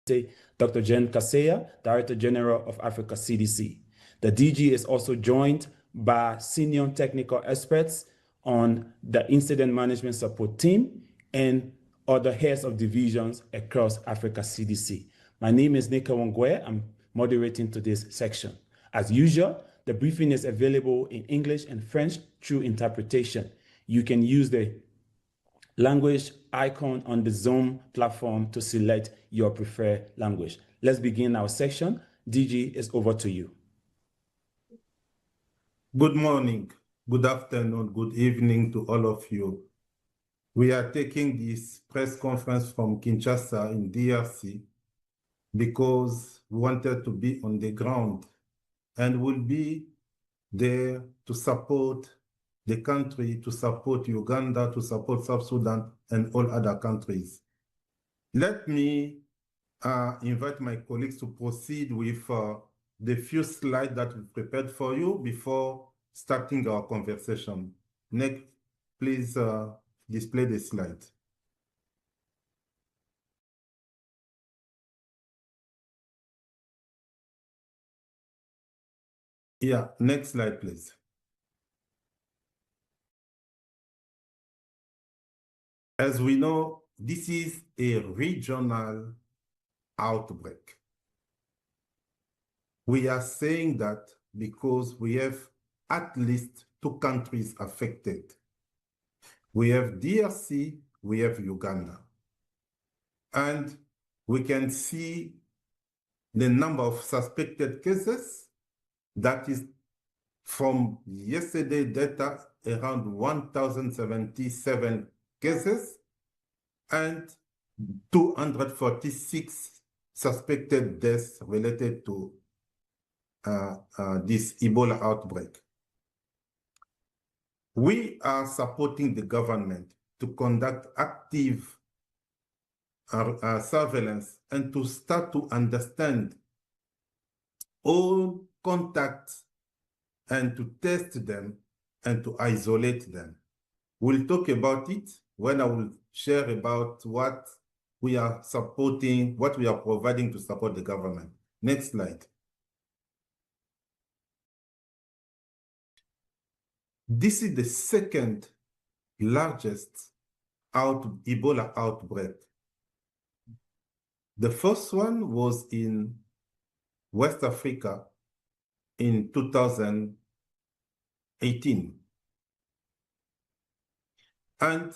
Dr. Jen Kaseya, Director General of Africa CDC. The DG is also joined by senior technical experts on the incident management support team and other heads of divisions across Africa CDC. My name is Nika Wongwe. I'm moderating today's section. As usual, the briefing is available in English and French through interpretation. You can use the language icon on the Zoom platform to select your preferred language. Let's begin our section. DG, is over to you. Good morning, good afternoon, good evening to all of you. We are taking this press conference from Kinshasa in DRC because we wanted to be on the ground and will be there to support the country, to support Uganda, to support South Sudan, and all other countries. Let me invite my colleagues to proceed with the few slides that we prepared for you before starting our conversation. Next, please display the slide. Yeah, next slide, please. As we know, this is a regional outbreak. We are saying that because we have at least 2 countries affected. We have DRC, we have Uganda. And we can see the number of suspected cases. That is from yesterday data, around 1,077 cases and 246 suspected deaths related to this Ebola outbreak. We are supporting the government to conduct active surveillance and to start to understand all contacts and to test them and to isolate them. We'll talk about it when I will share about what we are supporting, what we are providing to support the government. Next slide. This is the second largest Ebola outbreak. The first one was in West Africa in 2018. And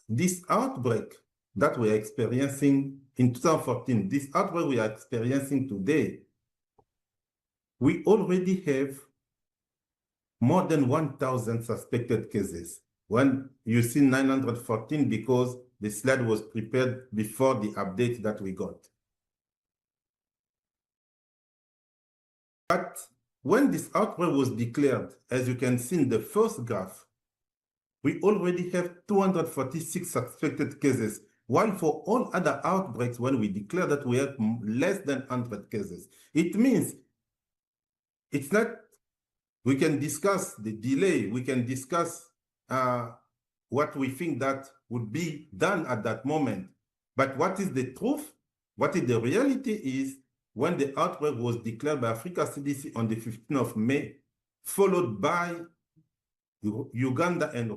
this outbreak that we are experiencing in 2014, this outbreak we are experiencing today, we already have more than 1,000 suspected cases. When you see 914, because the slide was prepared before the update that we got. But when this outbreak was declared, as you can see in the first graph, we already have 246 suspected cases, while for all other outbreaks, when we declare that we have less than 100 cases. It means it's not, we can discuss the delay, we can discuss what we think that would be done at that moment. But what is the truth? What is the reality is when the outbreak was declared by Africa CDC on the 15th of May, followed by Uganda and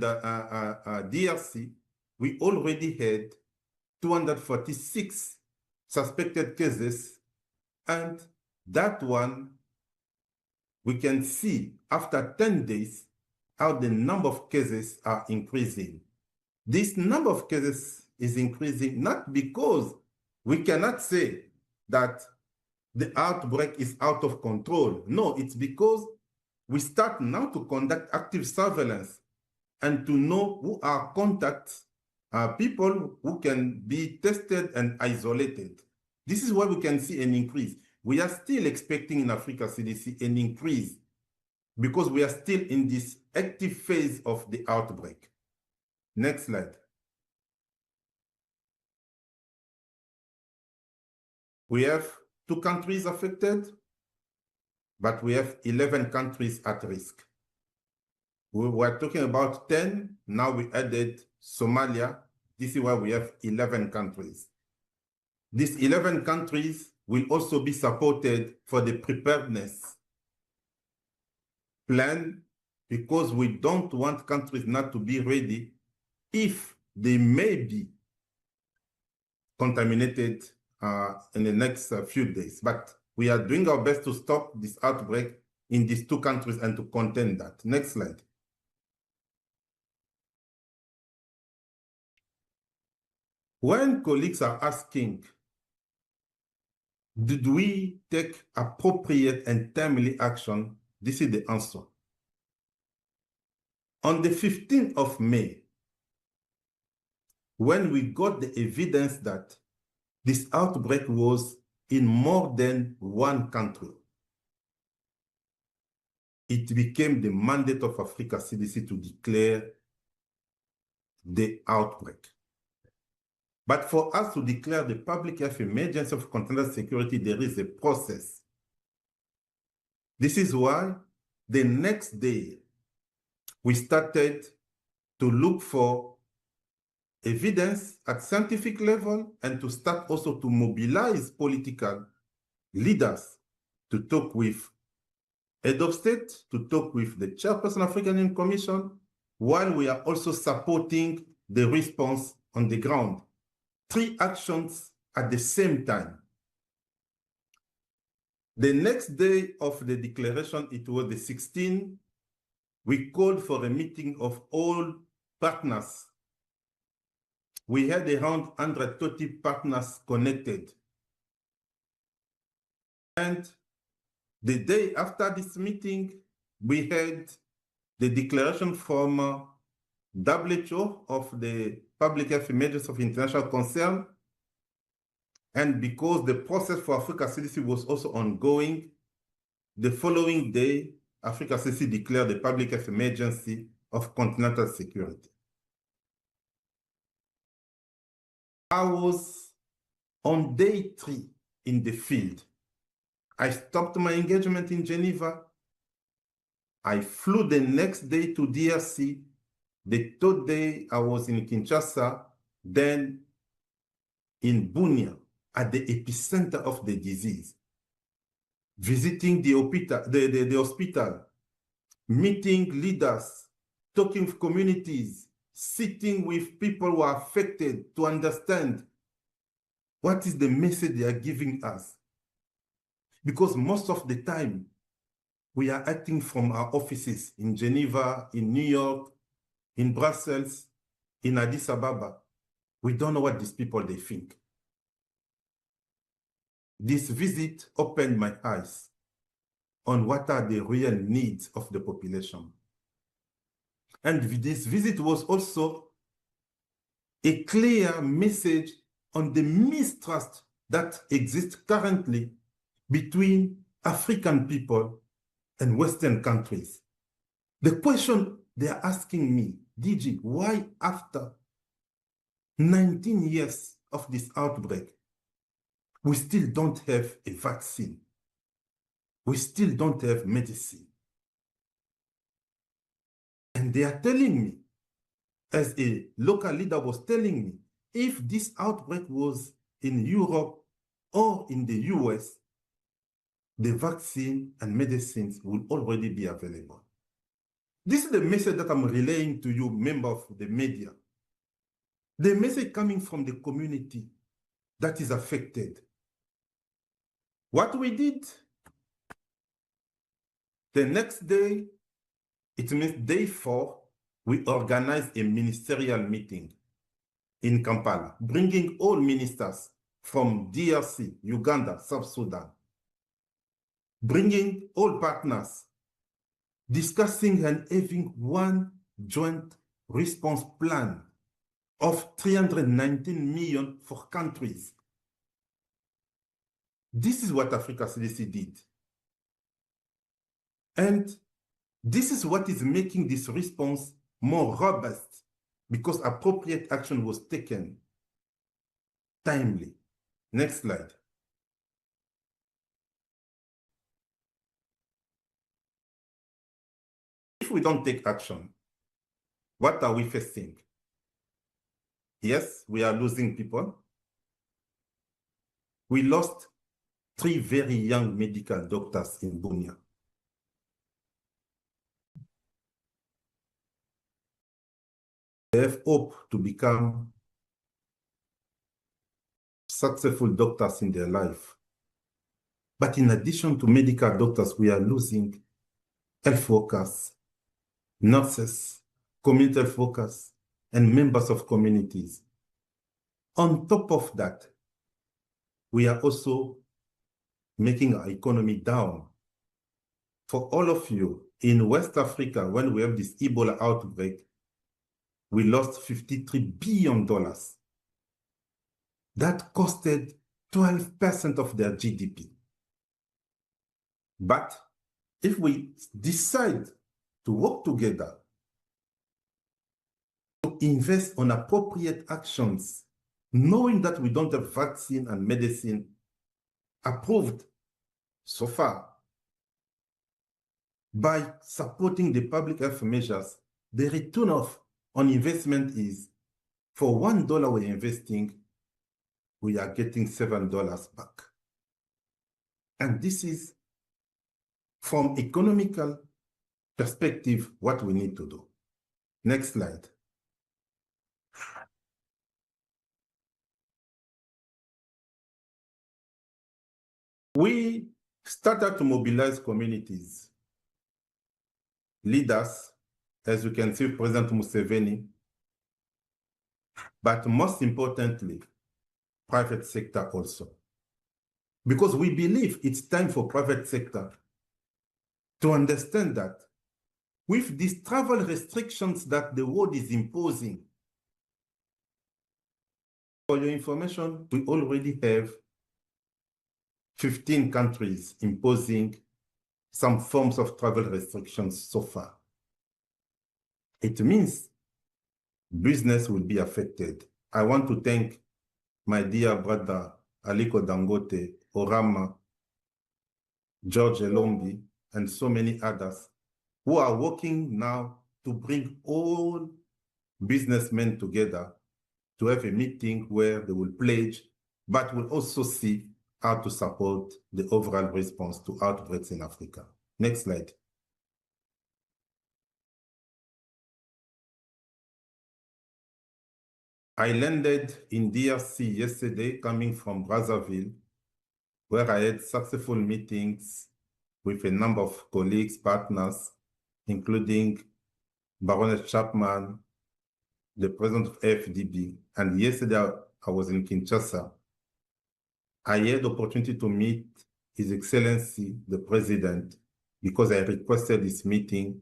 DRC, we already had 246 suspected cases, and that one, we can see after 10 days how the number of cases are increasing. This number of cases is increasing not because we cannot say that the outbreak is out of control. No, it's because we start now to conduct active surveillance and to know who are contacts, people who can be tested and isolated. This is why we can see an increase. We are still expecting in Africa CDC an increase because we are still in this active phase of the outbreak. Next slide. We have 2 countries affected, but we have 11 countries at risk. We were talking about 10, now we added Somalia. This is why we have 11 countries. these 11 countries will also be supported for the preparedness plan, because we don't want countries not to be ready if they may be contaminated in the next few days. But we are doing our best to stop this outbreak in these two countries and to contain that. Next slide. When colleagues are asking, did we take appropriate and timely action? This is the answer. On the 15th of May, when we got the evidence that this outbreak was in more than one country, it became the mandate of Africa CDC to declare the outbreak. But for us to declare the public health emergency of continental security, there is a process. This is why the next day, we started to look for evidence at scientific level and to start also to mobilize political leaders to talk with head of state, to talk with the chairperson of African Union Commission, while we are also supporting the response on the ground. 3 actions at the same time. The next day of the declaration, it was the 16th, we called for a meeting of all partners. We had around 130 partners connected. And the day after this meeting, we had the declaration from WHO of the public health emergency of international concern. And because the process for Africa CDC was also ongoing, the following day, Africa CDC declared the public health emergency of continental security. I was on day 3 in the field. I stopped my engagement in Geneva. I flew the next day to DRC. The 3rd day, I was in Kinshasa, then in Bunia, at the epicenter of the disease, visiting the hospital, meeting leaders, talking with communities, sitting with people who are affected to understand what is the message they are giving us. Because most of the time, we are acting from our offices in Geneva, in New York, in Brussels, in Addis Ababa. We don't know what these people they think. This visit opened my eyes on what are the real needs of the population. And this visit was also a clear message on the mistrust that exists currently between African people and Western countries. The question they are asking me, DG, why after 19 years of this outbreak, we still don't have a vaccine? We still don't have medicine. And they are telling me, as a local leader was telling me, if this outbreak was in Europe or in the US, the vaccine and medicines will already be available. This is the message that I'm relaying to you, members of the media. The message coming from the community that is affected. What we did, the next day, it means day 4, we organized a ministerial meeting in Kampala, bringing all ministers from DRC, Uganda, South Sudan, bringing all partners, discussing and having one joint response plan of 319 million for countries. This is what Africa CDC did. And this is what is making this response more robust, because appropriate action was taken timely. Next slide. If we don't take action, what are we facing? Yes, we are losing people. We lost 3 very young medical doctors in Bunia. They have hope to become successful doctors in their life. But in addition to medical doctors, we are losing health workers, nurses, community health workers, and members of communities. On top of that, we are also making our economy down. For all of you, in West Africa, when we have this Ebola outbreak, we lost $53 billion. That costed 12% of their GDP. But if we decide to work together, to invest on appropriate actions, knowing that we don't have vaccine and medicine approved so far, by supporting the public health measures, the return on investment is, for $1 we're investing, we are getting $7 back. And this is, from economical perspective, what we need to do. Next slide. We started to mobilize communities, leaders, as you can see, President Museveni, but most importantly, private sector also. Because we believe it's time for private sector to understand that with these travel restrictions that the world is imposing, for your information, we already have 15 countries imposing some forms of travel restrictions so far. It means business will be affected. I want to thank my dear brother Aliko Dangote, Orama, George Elombi, and so many others who are working now to bring all businessmen together to have a meeting where they will pledge, but will also see how to support the overall response to outbreaks in Africa. Next slide. I landed in DRC yesterday, coming from Brazzaville, where I had successful meetings with a number of colleagues, partners, including Baroness Chapman, the president of AFDB. And yesterday I was in Kinshasa. I had the opportunity to meet His Excellency, the President, because I requested this meeting.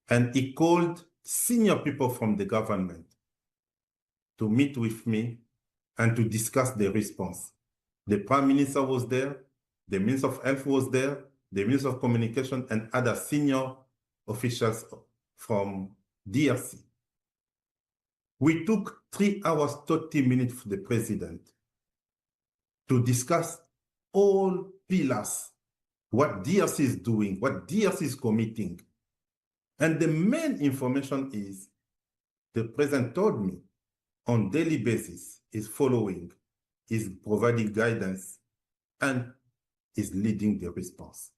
And he called senior people from the government to meet with me and to discuss the response. The Prime Minister was there, the Minister of Health was there, the Minister of Communication, and other senior officials from DRC. We took 3 hours, 30 minutes for the President to discuss all pillars, what DRC is doing, what DRC is committing. And the main information is, the President told me, on daily basis, is following, is providing guidance, and is leading the response.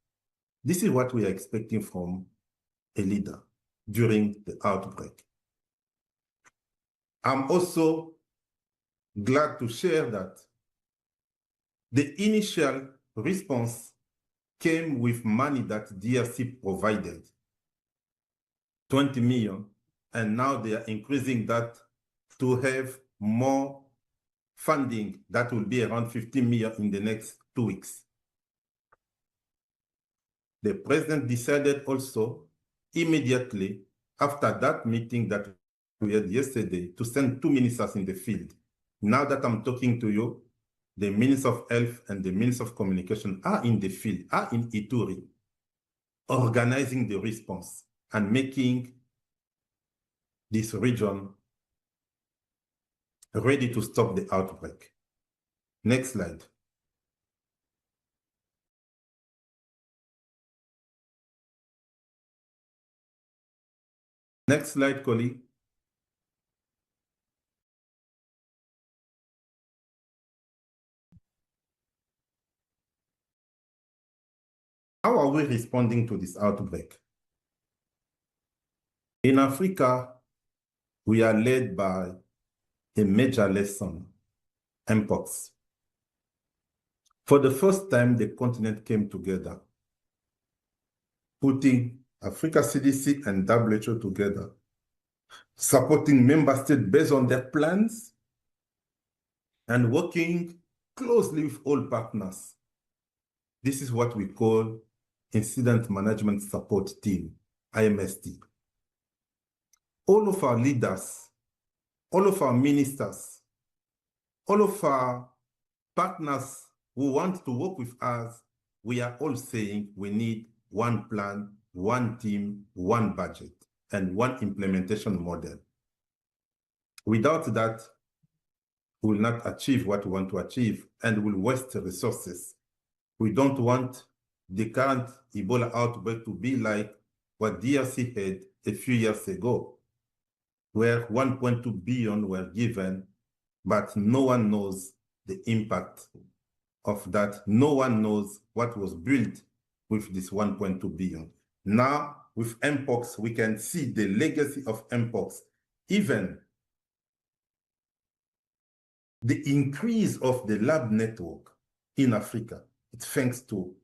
This is what we are expecting from a leader during the outbreak. I'm also glad to share that the initial response came with money that DRC provided, 20 million, and now they are increasing that to have more funding that will be around 15 million in the next 2 weeks. The President decided also immediately after that meeting that we had yesterday to send 2 ministers in the field. Now that I'm talking to you, the Minister of Health and the Minister of Communication are in the field, are in Ituri, organizing the response and making this region ready to stop the outbreak. Next slide. Next slide, colleague. How are we responding to this outbreak? In Africa, we are led by a major lesson, Mpox. For the first time, the continent came together, putting Africa CDC and WHO together, supporting member states based on their plans, and working closely with all partners. This is what we call Incident Management Support Team, IMST. All of our leaders, all of our ministers, all of our partners who want to work with us, we are all saying we need one plan, one team, one budget, and one implementation model. Without that, we will not achieve what we want to achieve and will waste resources. We don't want the current Ebola outbreak to be like what DRC had a few years ago, where 1.2 billion were given, but no one knows the impact of that. No one knows what was built with this 1.2 billion. Now, with Mpox, we can see the legacy of Mpox. Even the increase of the lab network in Africa, it's thanks to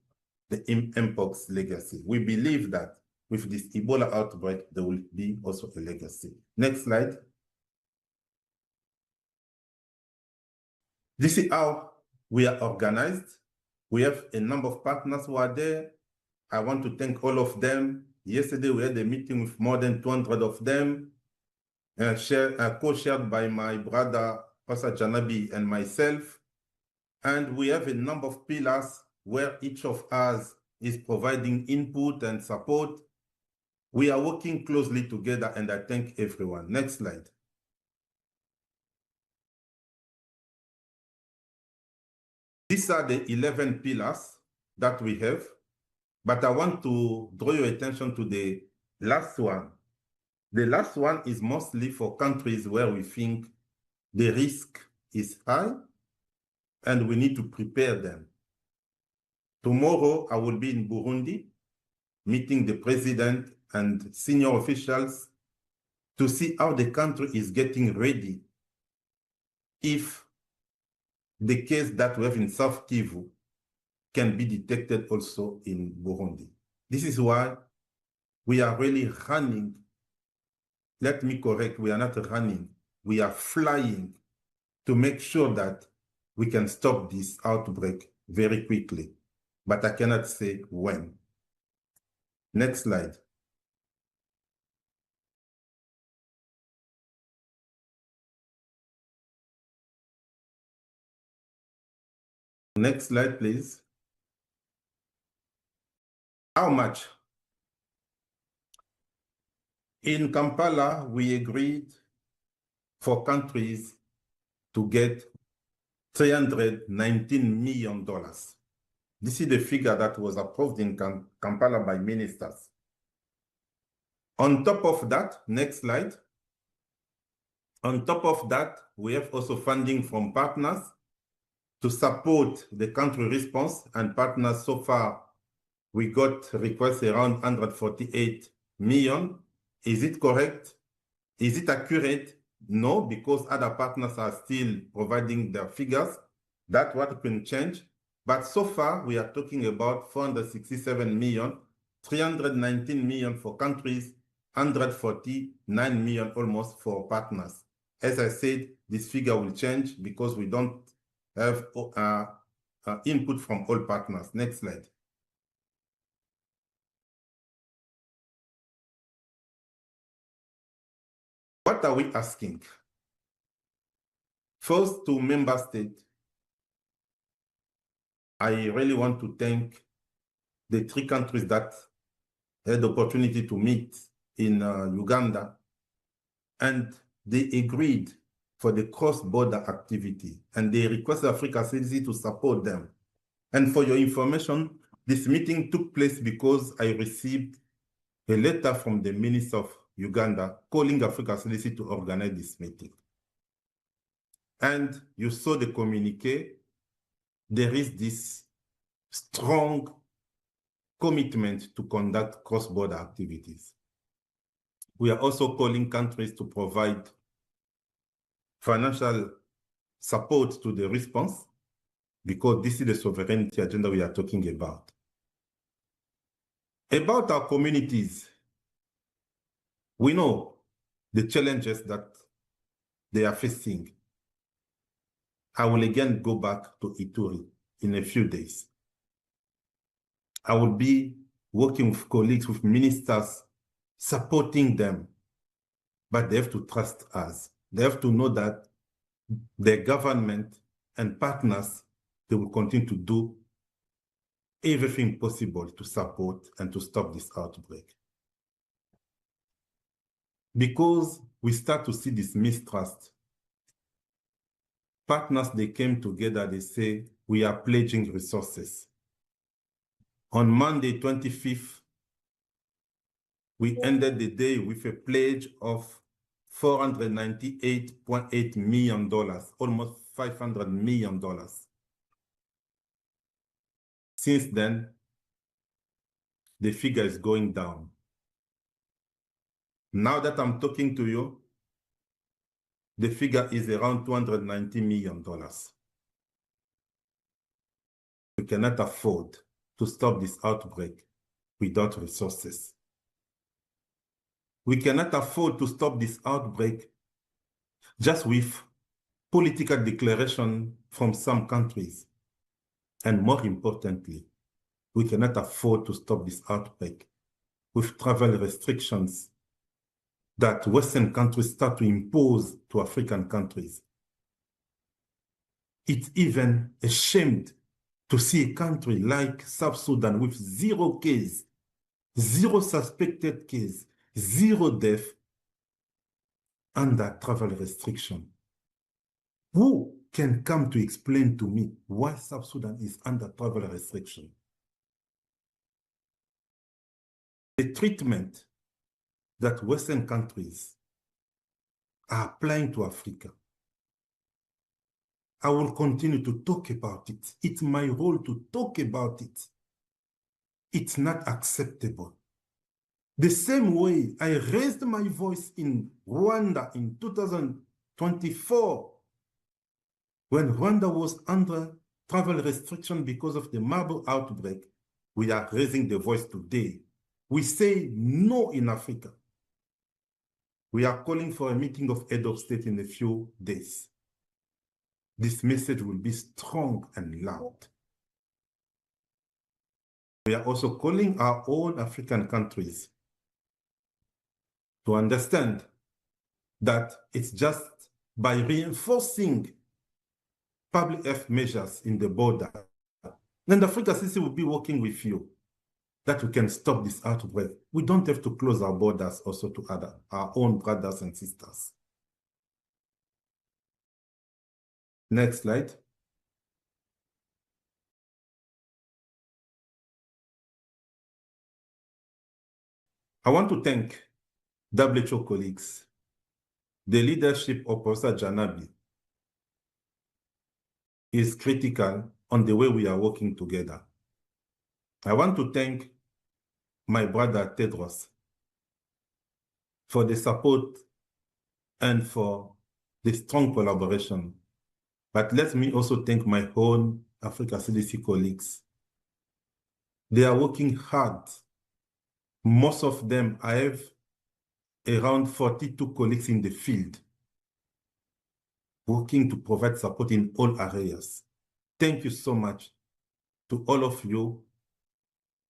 the Mpox legacy. We believe that with this Ebola outbreak, there will be also a legacy. Next slide. This is how we are organized. We have a number of partners who are there. I want to thank all of them. Yesterday, we had a meeting with more than 200 of them, co-shared by my brother, Pastor Janabi, and myself. And we have a number of pillars where each of us is providing input and support. We are working closely together, and I thank everyone. Next slide. These are the 11 pillars that we have, but I want to draw your attention to the last one. The last one is mostly for countries where we think the risk is high and we need to prepare them. Tomorrow, I will be in Burundi, meeting the president and senior officials to see how the country is getting ready if the case that we have in South Kivu can be detected also in Burundi. This is why we are really running. Let me correct, we are not running. We are flying to make sure that we can stop this outbreak very quickly. But I cannot say when. Next slide. Next slide, please. How much? In Kampala, we agreed for countries to get $319 million. This is the figure that was approved in Kampala by ministers. On top of that, next slide. On top of that, we have also funding from partners to support the country response, and partners so far, we got requests around 148 million. Is it correct? Is it accurate? No, because other partners are still providing their figures. That's what can change. But so far, we are talking about 467 million, 319 million for countries, 149 million almost for partners. As I said, this figure will change because we don't have input from all partners. Next slide. What are we asking? First, to member states, I really want to thank the 3 countries that had the opportunity to meet in Uganda, and they agreed for the cross-border activity, and they requested Africa CDC to support them. And for your information, this meeting took place because I received a letter from the Minister of Uganda calling Africa CDC to organize this meeting. And you saw the communique. There is this strong commitment to conduct cross-border activities. We are also calling countries to provide financial support to the response, because this is the sovereignty agenda we are talking about. About our communities, we know the challenges that they are facing. I will again go back to Ituri in a few days. I will be working with colleagues, with ministers, supporting them, but they have to trust us. They have to know that their government and partners, they will continue to do everything possible to support and to stop this outbreak. Because we start to see this mistrust, partners, they came together, they say, we are pledging resources. On Monday, 25th, we ended the day with a pledge of $498.8 million, almost $500 million. Since then, the figure is going down. Now that I'm talking to you, the figure is around $290 million. We cannot afford to stop this outbreak without resources. We cannot afford to stop this outbreak just with political declaration from some countries. And more importantly, we cannot afford to stop this outbreak with travel restrictions that Western countries start to impose to African countries. It's even a shame to see a country like South Sudan with 0 case, 0 suspected case, 0 death under travel restriction. Who can come to explain to me why South Sudan is under travel restriction? The treatment that Western countries are applying to Africa, I will continue to talk about it. It's my role to talk about it. It's not acceptable. The same way I raised my voice in Rwanda in 2024, when Rwanda was under travel restriction because of the Marburg outbreak, we are raising the voice today. We say no in Africa. We are calling for a meeting of head of state in a few days. This message will be strong and loud. We are also calling our own African countries to understand that it's just by reinforcing public health measures in the border, then Africa CC will be working with you, that we can stop this outbreak. We don't have to close our borders also to our own brothers and sisters. Next slide. I want to thank WHO colleagues, the leadership of Professor Janabi is critical on the way we are working together. I want to thank my brother Tedros for the support and for the strong collaboration. But let me also thank my own Africa CDC colleagues. They are working hard. Most of them, I have around 42 colleagues in the field working to provide support in all areas. Thank you so much to all of you,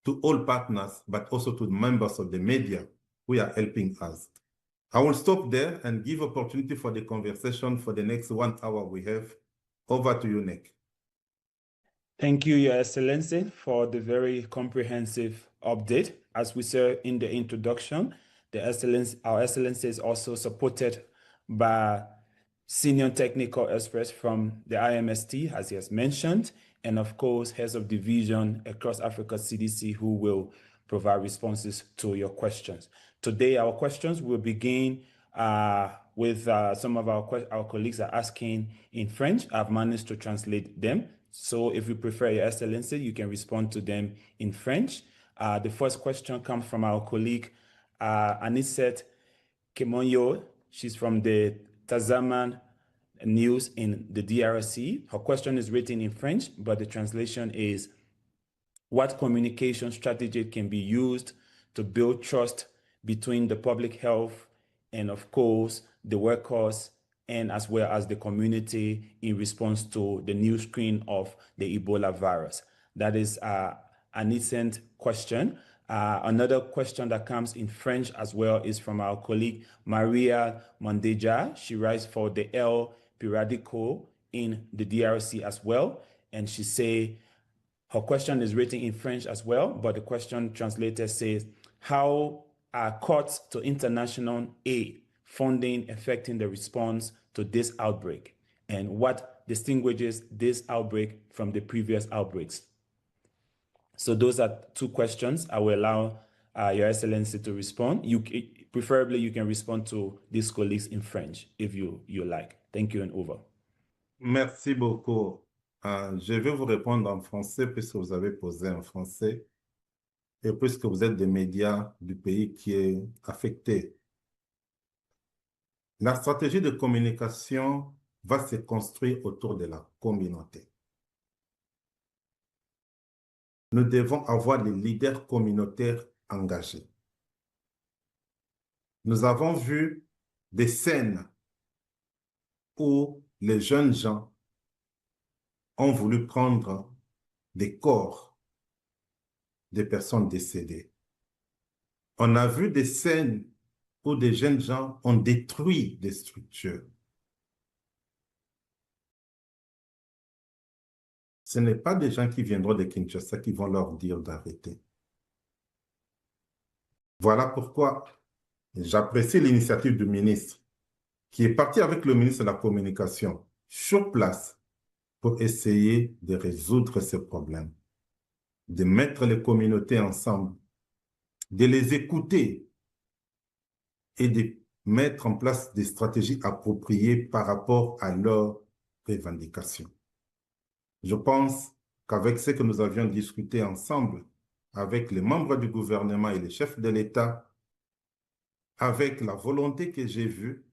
to all partners, but also to the members of the media who are helping us. I will stop there and give opportunity for the conversation for the next 1 hour we have. Over to you, Nick. Thank you, Your Excellency, for the very comprehensive update. As we said in the introduction, our Excellency is also supported by senior technical experts from the IMST, as he has mentioned, and of course, heads of division across Africa CDC who will provide responses to your questions. Today, our questions will begin with some of our colleagues are asking in French. I've managed to translate them. So if you prefer, Your Excellency, you can respond to them in French. The first question comes from our colleague, Aniset Kemonyo. She's from the Tazaman News in the DRC. Her question is written in French, but the translation is, what communication strategy can be used to build trust between the public health and, of course, the workers and as well as the community in response to the new strain of the Ebola virus? That is an innocent question. Another question that comes in French as well is from our colleague Maria Mondeja. She writes for the El Periodico in the DRC as well. And she say, her question is written in French as well, but the question translated says, how are cuts to international aid funding affecting the response to this outbreak? And what distinguishes this outbreak from the previous outbreaks? So those are two questions. I will allow Your Excellency to respond. Preferably, you can respond to these colleagues in French if you like. Thank you and over. Merci beaucoup. Je vais vous répondre en français puisque vous avez posé en français et puisque vous êtes des médias du pays qui est affecté. La stratégie de communication va se construire autour de la communauté. Nous devons avoir des leaders communautaires engagés. Nous avons vu des scènes où les jeunes gens ont voulu prendre des corps des personnes décédées. On a vu des scènes où des jeunes gens ont détruit des structures. Ce n'est pas des gens qui viendront de Kinshasa qui vont leur dire d'arrêter. Voilà pourquoi j'apprécie l'initiative du ministre qui est parti avec le ministre de la Communication sur place pour essayer de résoudre ces problèmes, de mettre les communautés ensemble, de les écouter et de mettre en place des stratégies appropriées par rapport à leurs revendications. Je pense qu'avec ce que nous avions discuté ensemble, avec les membres du gouvernement et les chefs de l'État, avec la volonté que j'ai vue,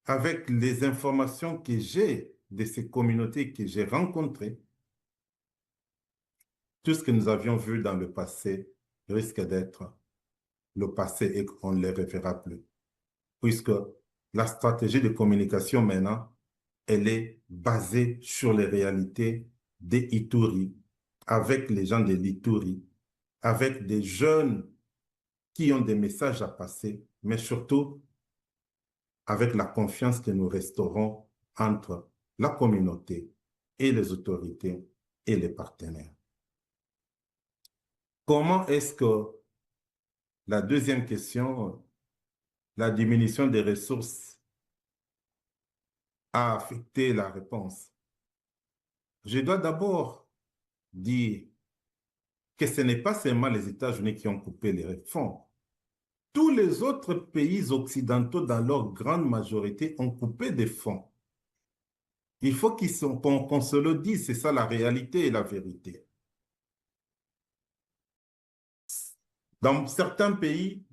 avec les informations que j'ai de ces communautés que j'ai rencontrées, tout ce que nous avions vu dans le passé risque d'être le passé et qu'on ne les reverra plus. Puisque la stratégie de communication maintenant, elle est basée sur les réalités des Ituri, avec les gens de l'Ituri, avec des jeunes qui ont des messages à passer, mais surtout avec la confiance que nous restaurons entre la communauté et les autorités et les partenaires. Comment est-ce que la deuxième question, la diminution des ressources, a affecté la réponse? Je dois d'abord dire que ce n'est pas seulement les États-Unis qui ont coupé les fonds. Tous les autres pays occidentaux, dans leur grande majorité, ont coupé des fonds. Il faut qu'on se le dise, c'est ça la réalité et la vérité. Dans certains pays,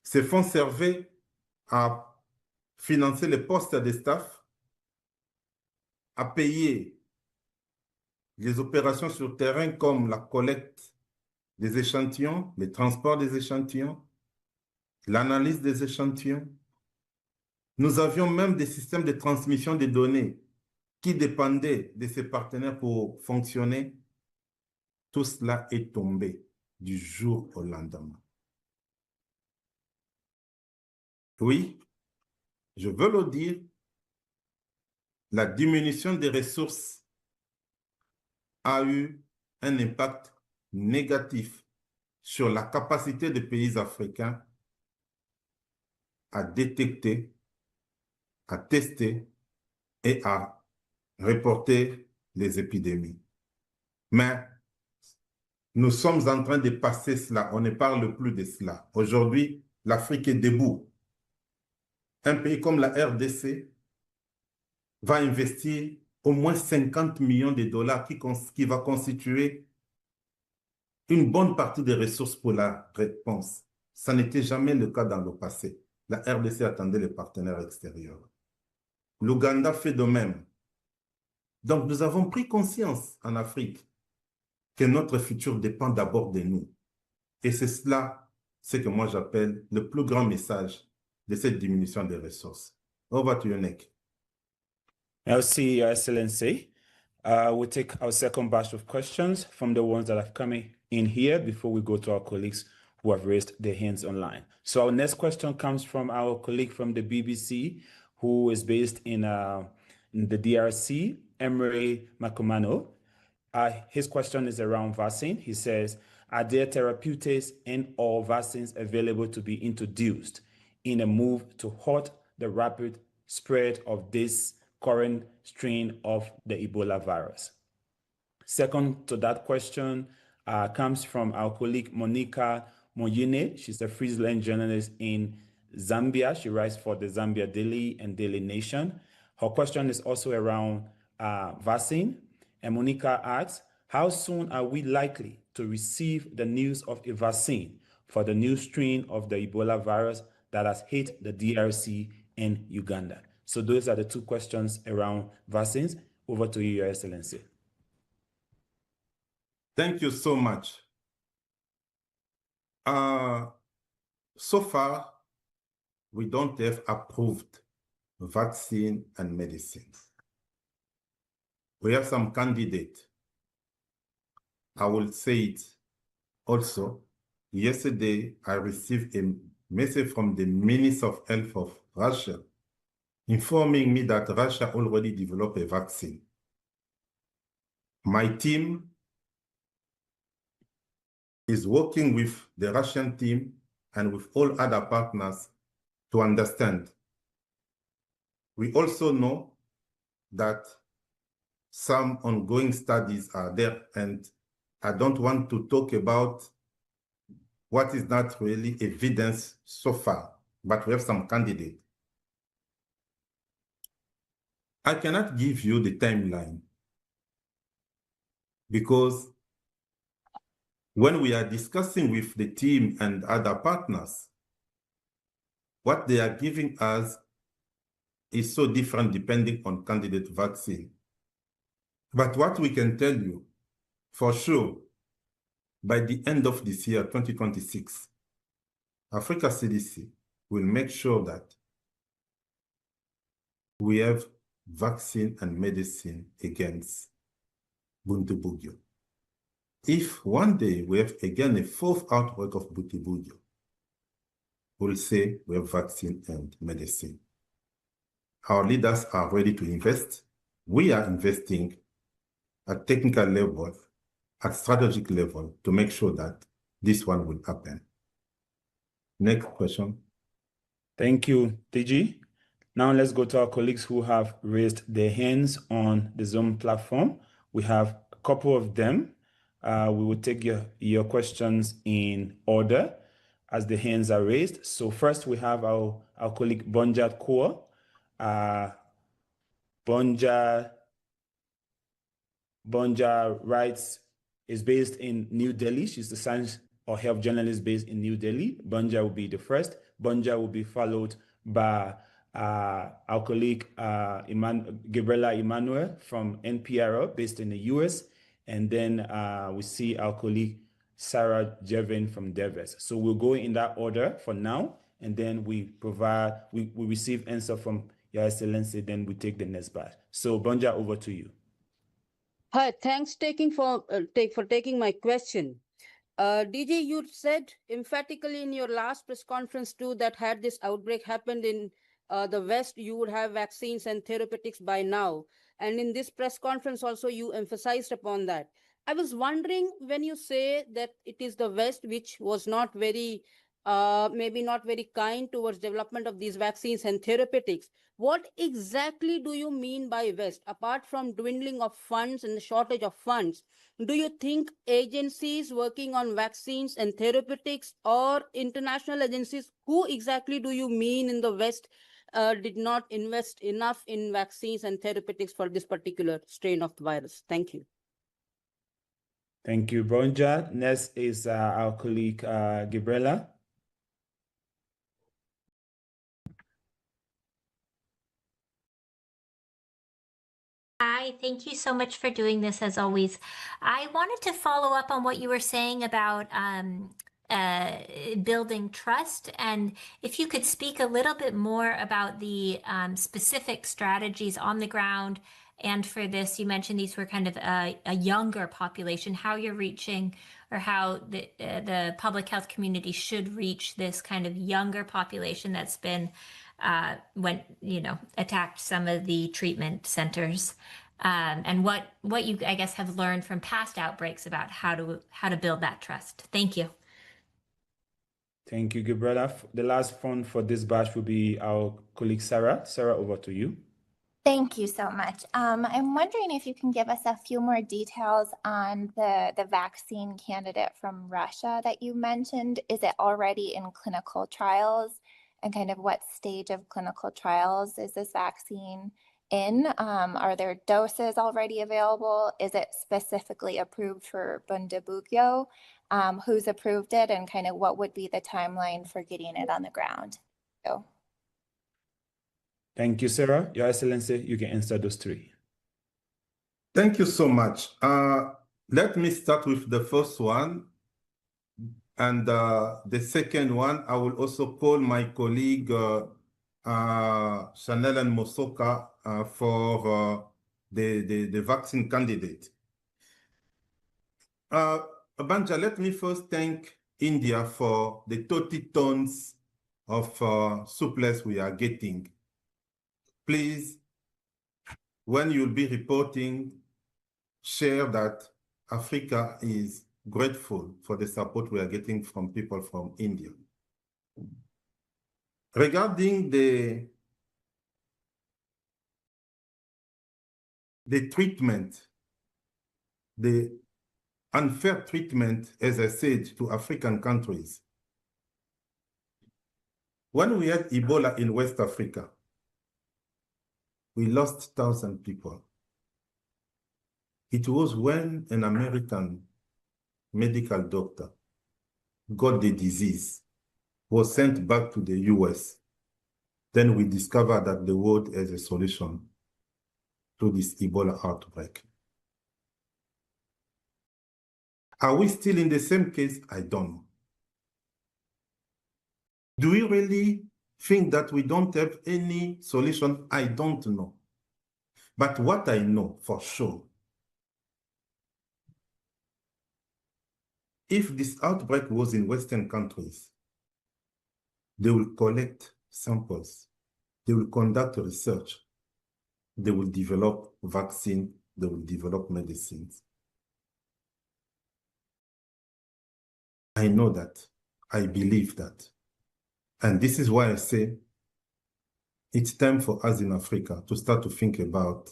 ces fonds servaient à financer les postes de staff, à payer les opérations sur terrain comme la collecte des échantillons, le transport des échantillons, l'analyse des échantillons. Nous avions même des systèmes de transmission des données qui dépendaient de ces partenaires pour fonctionner. Tout cela est tombé du jour au lendemain. Oui, je veux le dire, la diminution des ressources a eu un impact négatif sur la capacité des pays africains à détecter, à tester et à reporter les épidémies. Mais nous sommes en train de passer cela, on ne parle plus de cela. Aujourd'hui, l'Afrique est debout. Un pays comme la RDC va investir au moins 50 millions de dollars qui va constituer une bonne partie des ressources pour la réponse. Ça n'était jamais le cas dans le passé. La RDC attendait les partenaires extérieurs. L'Ouganda fait de même. Donc, nous avons pris conscience en Afrique que notre futur dépend d'abord de nous. Et c'est cela, ce que moi j'appelle le plus grand message de cette diminution des ressources. Over to you, Nick. Merci, Your Excellency. We'll take our second batch of questions from the ones that have come in here before we go to our colleagues who have raised their hands online. So our next question comes from our colleague from the BBC, who is based in the DRC, Emery Makomano. His question is around vaccine. He says, are there therapeutics and or vaccines available to be introduced in a move to halt the rapid spread of this current strain of the Ebola virus? Second to that question comes from our colleague Monica Moyine. She's a freelance journalist in Zambia. She writes for the Zambia Daily and Daily Nation. Her question is also around vaccine. And Monica asks, how soon are we likely to receive the news of a vaccine for the new strain of the Ebola virus that has hit the DRC and Uganda? So those are the two questions around vaccines. Over to you, Your Excellency. Thank you so much. So far, we don't have approved vaccine and medicines. We have some candidates. I will say it also. Yesterday, I received a message from the Minister of Health of Russia informing me that Russia already developed a vaccine. My team is working with the Russian team and with all other partners to understand. We also know that some ongoing studies are there, and I don't want to talk about what is not really evidence so far, but we have some candidates. I cannot give you the timeline because when we are discussing with the team and other partners, what they are giving us is so different depending on candidate vaccine. But what we can tell you for sure, by the end of this year, 2026, Africa CDC will make sure that we have vaccine and medicine against Bundibugyo. If one day we have again a fourth outbreak of Bundibugyo, we'll say we have vaccine and medicine. Our leaders are ready to invest. We are investing at technical level, at strategic level, to make sure that this one will happen. Next question. Thank you, DG. Now let's go to our colleagues who have raised their hands on the Zoom platform. We have a couple of them. We will take your questions in order as the hands are raised. So first we have our colleague Bonja Kaur. Bonja writes, is based in New Delhi. She's the science or health journalist based in New Delhi. Bonja will be the first. Bonja will be followed by our colleague Gabriela Emmanuel from NPR based in the US. And then we see our colleague Sarah Jevin from Devers. So we'll go in that order for now, and then we receive answer from Your Excellency, then we take the next batch. So Bonja, over to you. Hi, thanks for taking my question. DG, you said emphatically in your last press conference too that had this outbreak happened in the West, you would have vaccines and therapeutics by now. And in this press conference also, you emphasized upon that. I was wondering, when you say that it is the West which was not very, maybe not very kind towards development of these vaccines and therapeutics, what exactly do you mean by West? Apart from dwindling of funds and the shortage of funds, do you think agencies working on vaccines and therapeutics or international agencies, who exactly do you mean in the West did not invest enough in vaccines and therapeutics for this particular strain of the virus? Thank you. Thank you, Bonja. Next is our colleague, Gabriela. Hi, thank you so much for doing this as always. I wanted to follow up on what you were saying about building trust, and if you could speak a little bit more about the specific strategies on the ground. And for this, you mentioned these were kind of a younger population, how you're reaching or how the public health community should reach this kind of younger population that's been attacked some of the treatment centers, and what you, I guess, have learned from past outbreaks about how to build that trust. Thank you. Thank you, Gabriela. The last one for this batch will be our colleague, Sarah. Sarah, over to you. Thank you so much. I'm wondering if you can give us a few more details on the vaccine candidate from Russia that you mentioned. Is it already in clinical trials? And kind of what stage of clinical trials is this vaccine in? Are there doses already available? Is it specifically approved for Bundibugyo? Who's approved it, and kind of what would be the timeline for getting it on the ground? So. Thank you, Sarah. Your Excellency, you can answer those three. Thank you so much. Let me start with the first one. And the second one, I will also call my colleague Chanel and Mosoka for the vaccine candidate. Banja, let me first thank India for the 30 tons of surplus we are getting. Please, when you'll be reporting, share that Africa is grateful for the support we are getting from people from India. Regarding the treatment, the unfair treatment, as I said, to African countries. When we had Ebola in West Africa, we lost 1,000 people. It was when an American medical doctor got the disease, was sent back to the US. Then we discovered that the world has a solution to this Ebola outbreak. Are we still in the same case? I don't know. Do we really think that we don't have any solution? I don't know. But what I know for sure, if this outbreak was in Western countries, they will collect samples, they will conduct research, they will develop vaccine, they will develop medicines. I know that, I believe that. And this is why I say it's time for us in Africa to start to think about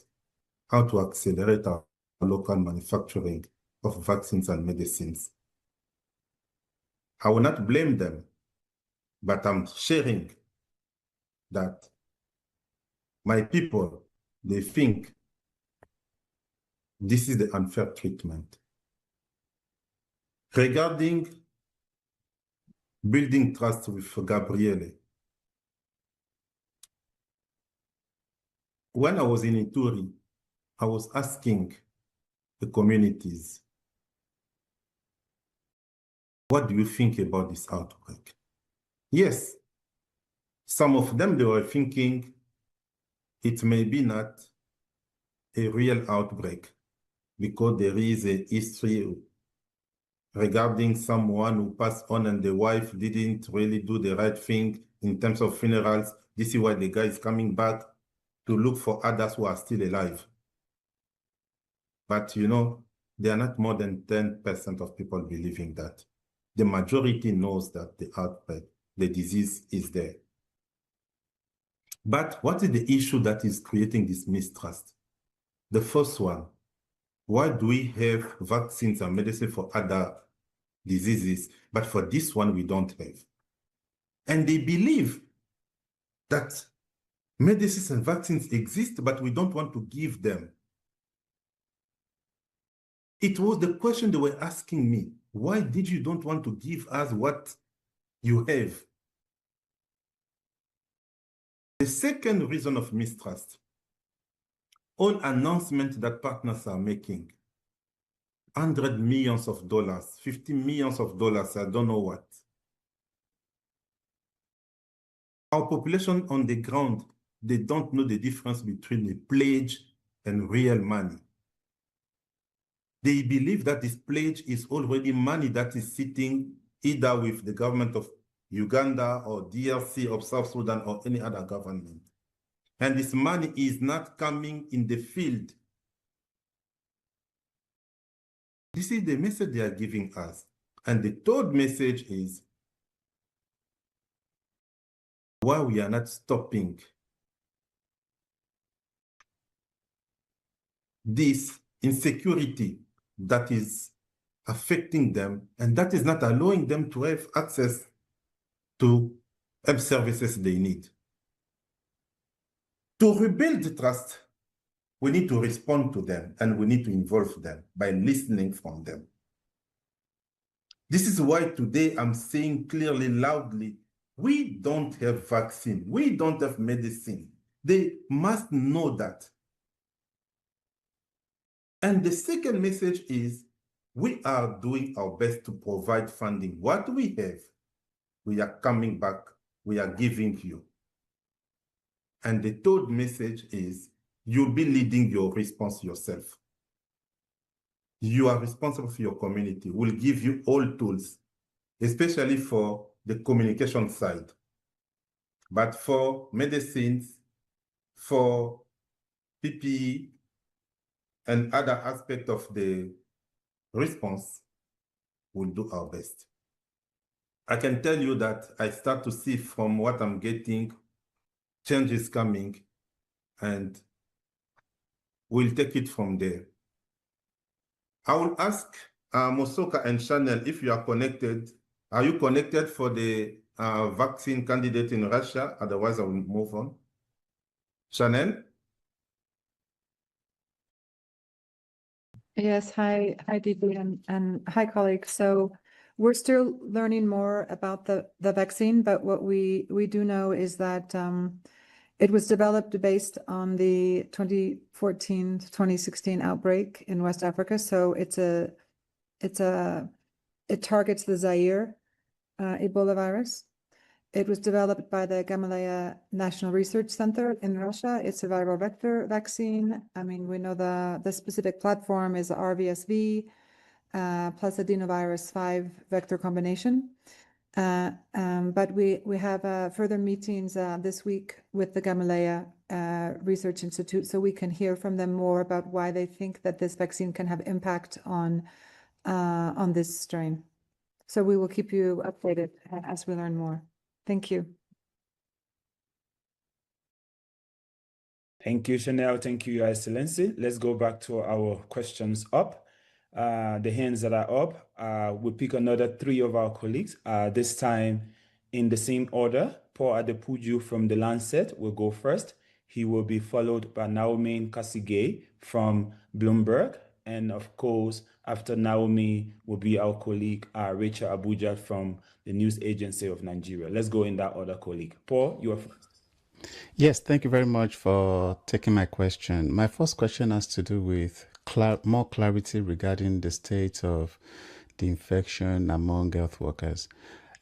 how to accelerate our local manufacturing of vaccines and medicines. I will not blame them, but I'm sharing that my people, they think this is the unfair treatment. Regarding building trust with Gabriele, when I was in Ituri, I was asking the communities, what do you think about this outbreak? Yes, some of them, they were thinking it may be not a real outbreak because there is a history regarding someone who passed on and the wife didn't really do the right thing in terms of funerals. This is why the guy is coming back to look for others who are still alive. But you know, there are not more than 10% of people believing that. The majority knows that the outbreak, the disease is there. But what is the issue that is creating this mistrust? The first one, why do we have vaccines and medicine for other diseases, but for this one we don't have? And they believe that medicines and vaccines exist, but we don't want to give them. It was the question they were asking me. Why did you don't want to give us what you have? The second reason of mistrust, all announcements that partners are making, $100 million, $50 million, I don't know what. Our population on the ground, they don't know the difference between a pledge and real money. They believe that this pledge is already money that is sitting either with the government of Uganda or DRC of South Sudan or any other government. And this money is not coming in the field. This is the message they are giving us. And the third message is why we are not stopping this insecurity that is affecting them and that is not allowing them to have access to help services they need. To rebuild the trust, we need to respond to them and we need to involve them by listening from them. This is why today I'm saying clearly, loudly, we don't have vaccine, we don't have medicine. They must know that. And the second message is we are doing our best to provide funding. What we have, we are coming back, we are giving you. And the third message is you'll be leading your response yourself. You are responsible for your community. We'll give you all tools, especially for the communication side. But for medicines, for PPE, and other aspects of the response, we'll do our best. I can tell you that I start to see from what I'm getting, change is coming, and we'll take it from there. I will ask Mosoka and Chanel if you are connected. Are you connected for the vaccine candidate in Russia? Otherwise, I will move on. Chanel? Yes, hi Didi, and hi colleagues. So we're still learning more about the vaccine, but what we do know is that it was developed based on the 2014 to 2016 outbreak in West Africa. So it targets the Zaire Ebola virus. It was developed by the Gamaleya National Research Center in Russia. It's a viral vector vaccine. I mean, we know the specific platform is RVSV plus adenovirus 5 vector combination. But we have further meetings this week with the Gamaleya Research Institute, so we can hear from them more about why they think that this vaccine can have impact on this strain. So we will keep you updated as we learn more. Thank you. Thank you, Chanel. Thank you, Your Excellency. Let's go back to our questions up. The hands that are up, we'll pick another 3 of our colleagues, this time in the same order. Paul Adepuju from The Lancet will go first. He will be followed by Naomi Kasige from Bloomberg. And of course, after Naomi will be our colleague, Rachel Abuja from the News Agency of Nigeria. Let's go in that order, colleague. Paul, you are first. Yes, thank you very much for taking my question. My first question has to do with more clarity regarding the state of the infection among health workers.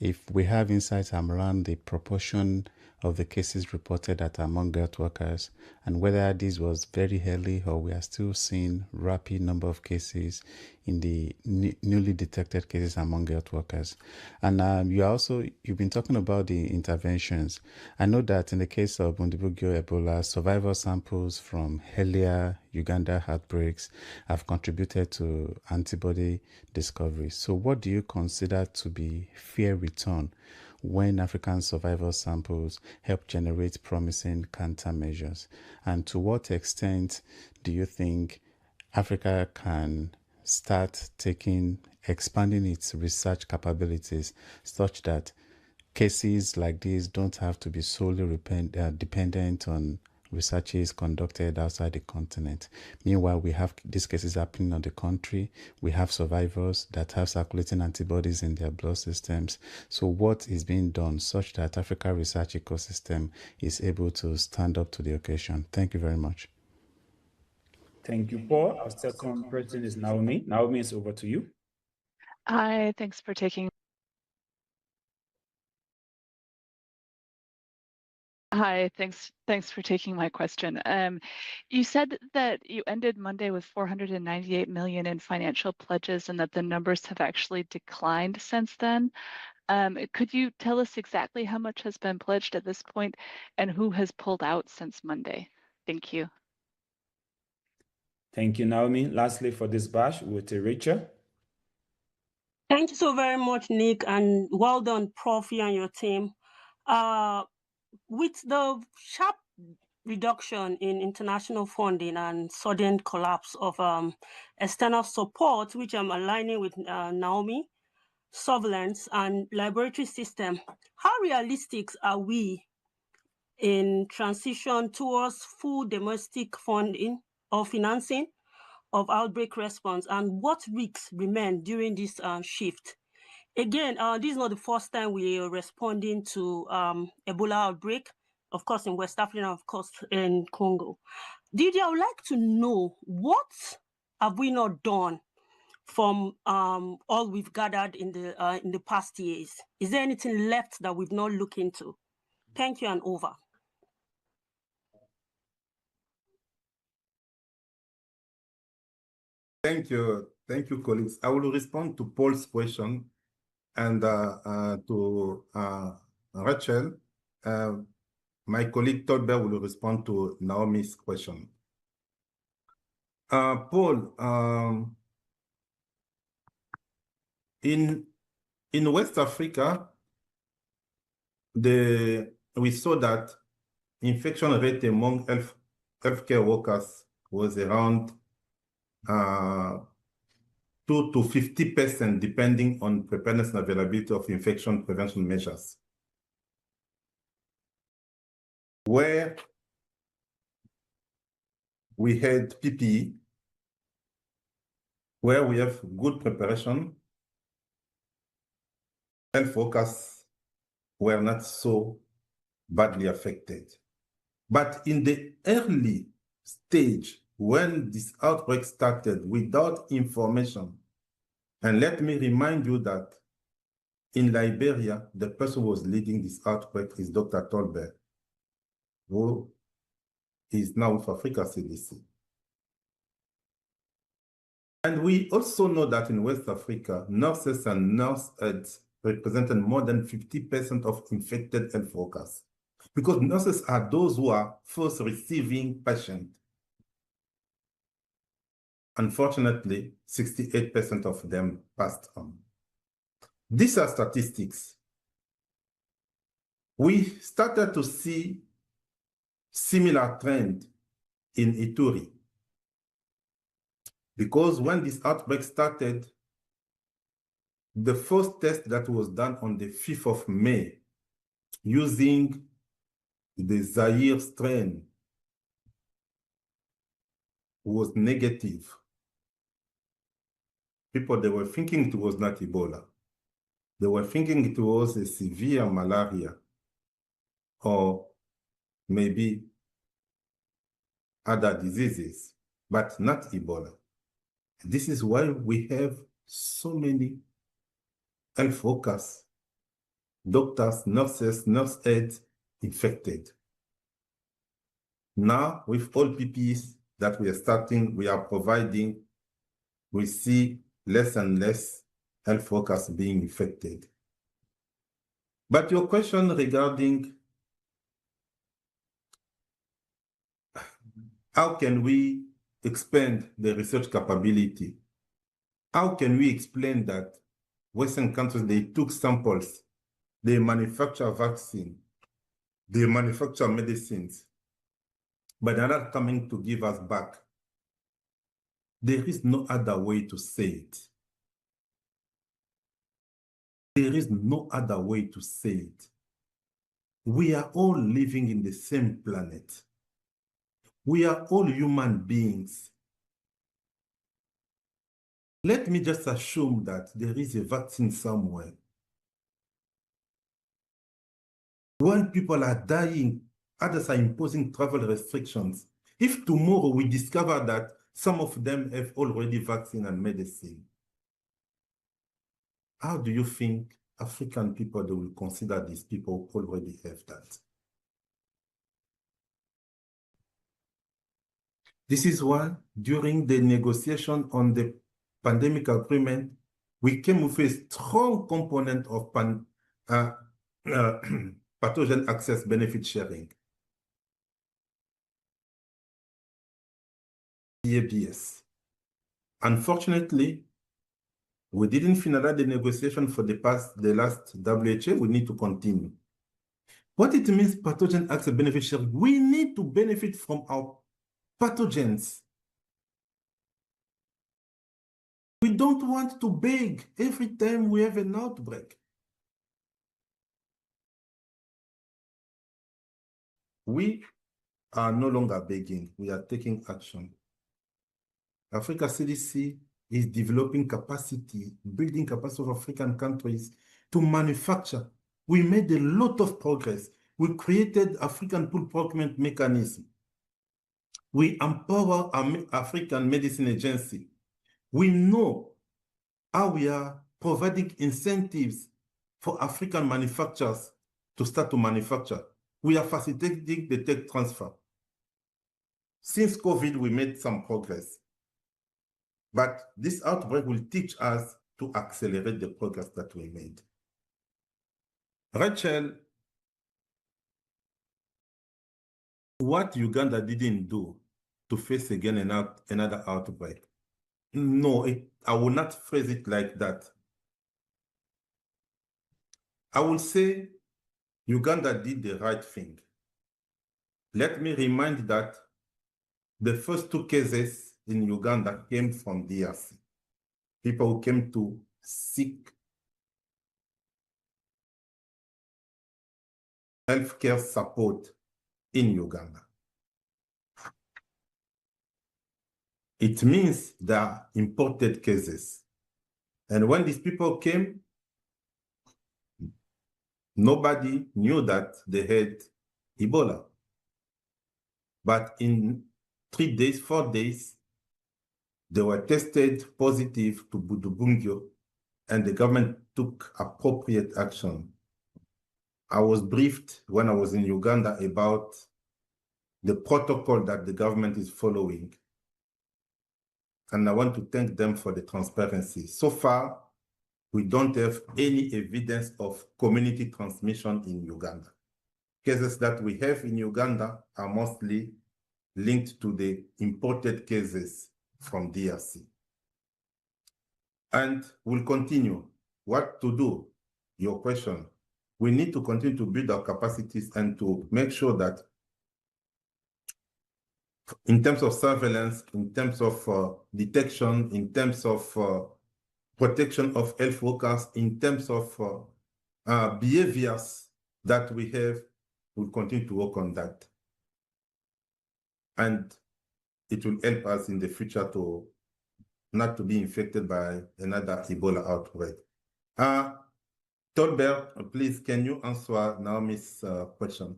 If we have insights around the proportion of the cases reported that among health workers, and whether this was very early or we are still seeing rapid number of cases in the newly detected cases among health workers. And you've been talking about the interventions. I know that in the case of Bundibugyo Ebola, survival samples from earlier Uganda outbreaks have contributed to antibody discovery. So what do you consider to be fair return when African survival samples help generate promising countermeasures? And to what extent do you think Africa can start expanding its research capabilities such that cases like these don't have to be solely dependent on researches conducted outside the continent. Meanwhile, we have these cases happening on the country. We have survivors that have circulating antibodies in their blood systems. So what is being done such that Africa research ecosystem is able to stand up to the occasion? Thank you very much. Thank you, Paul. Our second person is Naomi. Naomi, it's over to you. Hi, thanks for taking for taking my question. You said that you ended Monday with 498 million in financial pledges and that the numbers have actually declined since then. Could you tell us exactly how much has been pledged at this point and who has pulled out since Monday? Thank you. Thank you, Naomi. Lastly, for this bash, with Rachel. Thank you so very much, Nick, and well done, Profi and your team. With the sharp reduction in international funding and sudden collapse of external support, which I'm aligning with Naomi, surveillance and laboratory system, how realistic are we in transition towards full domestic funding or financing of outbreak response, and what risks remain during this shift? Again, this is not the first time we are responding to Ebola outbreak, of course, in West Africa, of course, in Congo. Didier, I would like to know, what have we not done from all we've gathered in the past years? Is there anything left that we've not looked into? Thank you, and over. Thank you, colleagues. I will respond to Paul's question and to Rachel. My colleague Tolbert will respond to Naomi's question. Paul, in West Africa, we saw that infection rate among healthcare workers was around 2 to 50%, depending on preparedness and availability of infection prevention measures. Where we had PPE, where we have good preparation, health workers were not so badly affected. But in the early stage, when this outbreak started without information, and let me remind you that in Liberia, the person who was leading this outbreak is Dr. Tolbert, who is now with Africa CDC. And we also know that in West Africa, nurses and nurse aides represented more than 50% of infected health workers, because nurses are those who are first receiving patients. Unfortunately, 68% of them passed on. These are statistics. We started to see similar trend in Ituri, because when this outbreak started, the first test that was done on the 5th of May using the Zaire strain was negative. People, they were thinking it was not Ebola. They were thinking it was a severe malaria or maybe other diseases, but not Ebola. This is why we have so many health workers, doctors, nurses, nurse aides infected. Now, with all PPEs that we are providing, we see less and less health workers being infected. But your question regarding how can we expand the research capability? How can we explain that Western countries, they took samples, they manufacture vaccine, they manufacture medicines, but they're not coming to give us back? There is no other way to say it. There is no other way to say it. We are all living in the same planet. We are all human beings. Let me just assume that there is a vaccine somewhere. When people are dying, others are imposing travel restrictions. If tomorrow we discover that some of them have already vaccine and medicine, how do you think African people they will consider these people already have that? This is why during the negotiation on the pandemic agreement, we came with a strong component of pathogen access benefit sharing. PABS. Unfortunately, we didn't finalize the negotiation for the last WHO. We need to continue. What it means, pathogen access benefit sharing, we need to benefit from our pathogens. We don't want to beg every time we have an outbreak. We are no longer begging, we are taking action. Africa CDC is developing capacity, building capacity of African countries to manufacture. We made a lot of progress. We created African pool procurement mechanism. We empower our African Medicine Agency. We know how we are providing incentives for African manufacturers to start to manufacture. We are facilitating the tech transfer. Since COVID, we made some progress. But this outbreak will teach us to accelerate the progress that we made. Rachel, what Uganda didn't do to face again another outbreak? No, I will not phrase it like that. I will say Uganda did the right thing. Let me remind that the first 2 cases in Uganda came from DRC. People who came to seek healthcare support in Uganda. It means they are imported cases. And when these people came, nobody knew that they had Ebola. But in 3 days, 4 days, they were tested positive to Budubungyo, and the government took appropriate action. I was briefed when I was in Uganda about the protocol that the government is following. And I want to thank them for the transparency. So far, we don't have any evidence of community transmission in Uganda. Cases that we have in Uganda are mostly linked to the imported cases from DRC. And we'll continue. What to do? Your question. We need to continue to build our capacities and to make sure that in terms of surveillance, in terms of detection, in terms of protection of health workers, in terms of behaviors that we have, we'll continue to work on that. And it will help us in the future to not to be infected by another Ebola outbreak. Tolbert, please, can you answer Naomi's question?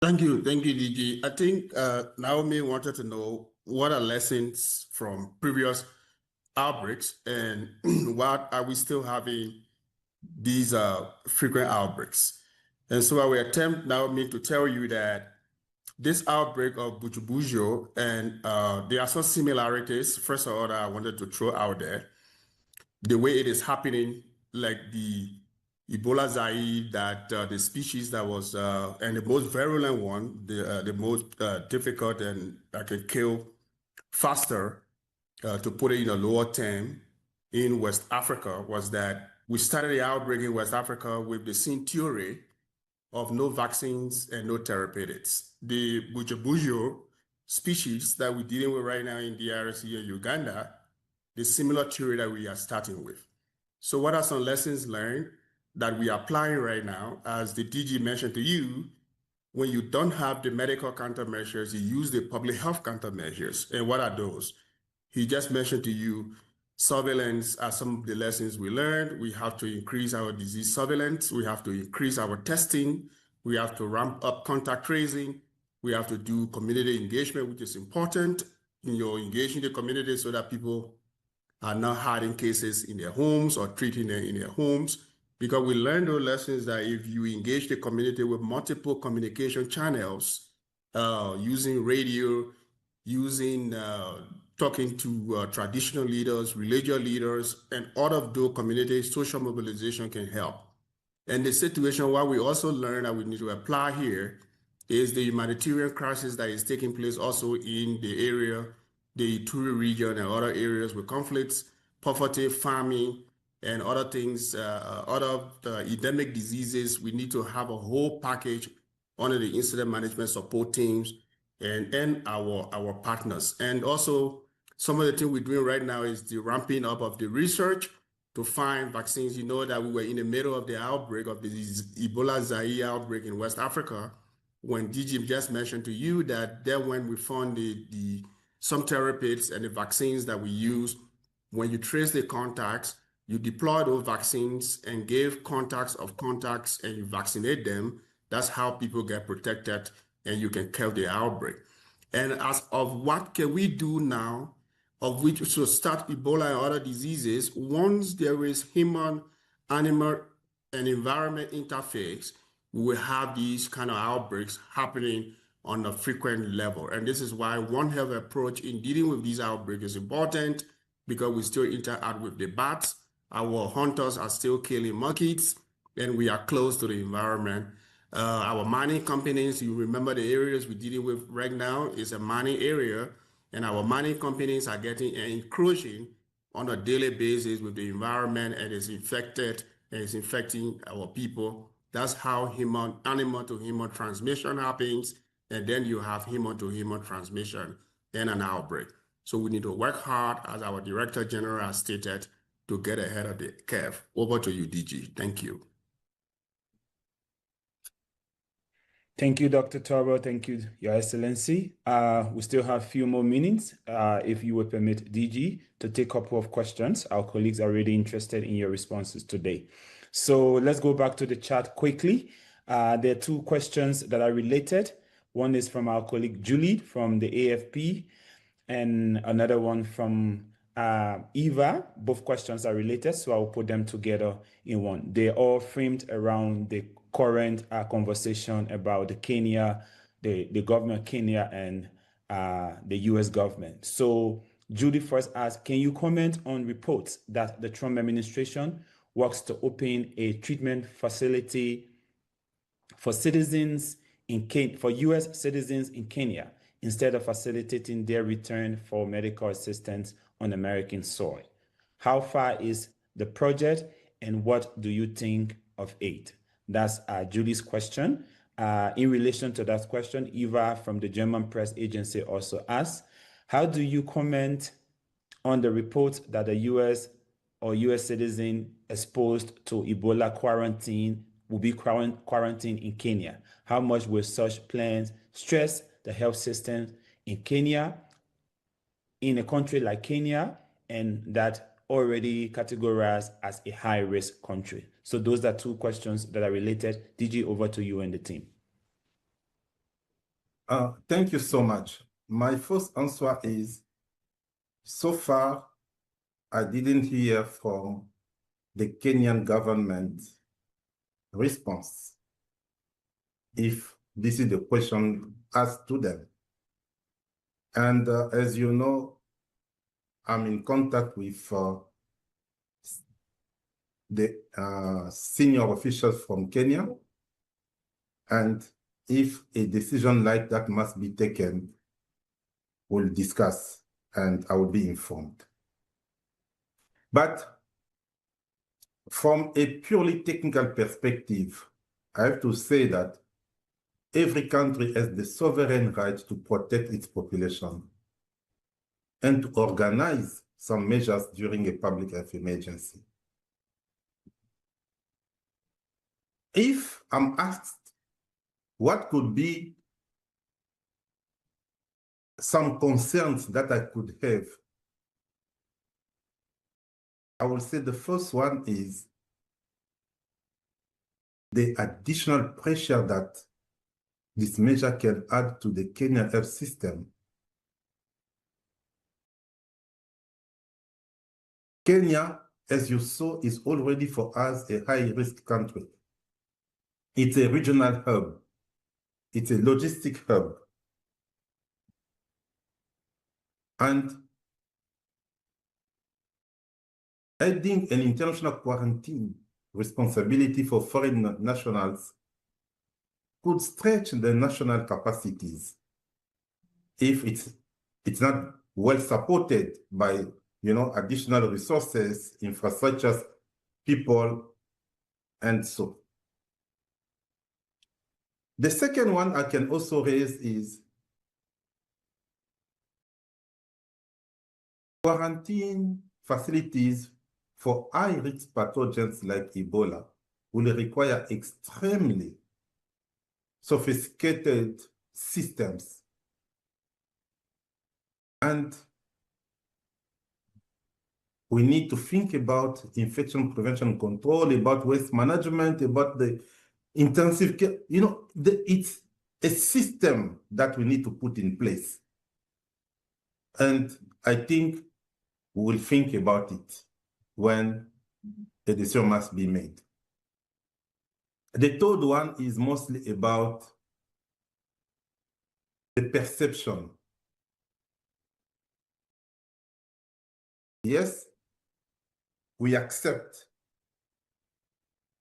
Thank you, DG. I think Naomi wanted to know what are lessons from previous outbreaks and why are we still having these frequent outbreaks? And so I will attempt, Naomi, to tell you that this outbreak of Bujubujo, and there are some similarities. First of all, that I wanted to throw out there. The way it is happening, like the Ebola Zaire, that the species that was, and the most virulent one, the most difficult and that can kill faster, to put it in a lower term, in West Africa, was that we started the outbreak in West Africa with the same theory of no vaccines and no therapeutics. The Bujubujo species that we're dealing with right now in DRC and Uganda, the similar theory that we are starting with. So what are some lessons learned that we are applying right now? As the DG mentioned to you, when you don't have the medical countermeasures, you use the public health countermeasures. And what are those? He just mentioned to you, surveillance are some of the lessons we learned. We have to increase our disease surveillance. We have to increase our testing. We have to ramp up contact tracing. We have to do community engagement, which is important. You're engaging the community so that people are not hiding cases in their homes or treating them in their homes. Because we learned those lessons that if you engage the community with multiple communication channels, using radio, using talking to traditional leaders, religious leaders, and all of those communities, social mobilization can help. And the situation, what we also learned that we need to apply here is the humanitarian crisis that is taking place also in the area, the Ituri region and other areas with conflicts, poverty, farming, and other things, other endemic diseases. We need to have a whole package under the incident management support teams and our partners. And also, some of the things we're doing right now is the ramping up of the research to find vaccines. You know that we were in the middle of the outbreak of the Ebola Zaire outbreak in West Africa, when DG just mentioned to you that then when we found some therapies and the vaccines that we use, when you trace the contacts, you deploy those vaccines and give contacts of contacts and you vaccinate them. That's how people get protected and you can kill the outbreak. And as of what can we do now, of which to start Ebola and other diseases, once there is human, animal, and environment interface, we will have these kind of outbreaks happening on a frequent level. And this is why One Health approach in dealing with these outbreaks is important, because we still interact with the bats. Our hunters are still killing monkeys, and we are close to the environment. Our mining companies, you remember the areas we're dealing with right now is a mining area, and our mining companies are getting an incursion on a daily basis with the environment, and it's infected and it's infecting our people. That's how animal-to-human transmission happens, and then you have human-to-human transmission and an outbreak. So we need to work hard, as our Director General has stated, to get ahead of the curve. Over to you, DG. Thank you. Thank you, Dr. Torbo. Thank you, Your Excellency. We still have a few more minutes. If you would permit DG to take a couple of questions. Our colleagues are really interested in your responses today. So let's go back to the chat quickly. There are two questions that are related. One is from our colleague Julie from the AFP, and another one from Eva. Both questions are related, so I'll put them together in one. They're all framed around the current conversation about the government of Kenya and the US government. So Judy first asked, can you comment on reports that the Trump administration works to open a treatment facility for citizens for US citizens in Kenya instead of facilitating their return for medical assistance on American soil? How far is the project, and what do you think of it? That's Julie's question. In relation to that question, Eva from the German press agency also asked, how do you comment on the report that the US or US citizen exposed to Ebola quarantine will be quarantined in Kenya? How much will such plans stress the health system in Kenya, in a country like Kenya, and that already categorized as a high-risk country? So those are two questions that are related. DG, over to you and the team. Thank you so much. My first answer is, so far, I didn't hear from the Kenyan government response, if this is the question asked to them. And as you know, I'm in contact with the senior officials from Kenya. And if a decision like that must be taken, we'll discuss and I will be informed. But from a purely technical perspective, I have to say that every country has the sovereign right to protect its population and to organize some measures during a public health emergency. If I'm asked what could be some concerns that I could have? I will say the first one is the additional pressure that this measure can add to the Kenyan health system. Kenya, as you saw, is already for us a high-risk country. It's a regional hub. It's a logistic hub. And adding an international quarantine responsibility for foreign nationals could stretch the national capacities if it's not well supported by additional resources, infrastructures, people, and so. The second one I can also raise is quarantine facilities for high-risk pathogens like Ebola will require extremely sophisticated systems. And we need to think about infection prevention control, about waste management, about the intensive care. It's a system that we need to put in place. And I think we will think about it when the decision must be made. The third one is mostly about the perception. Yes, we accept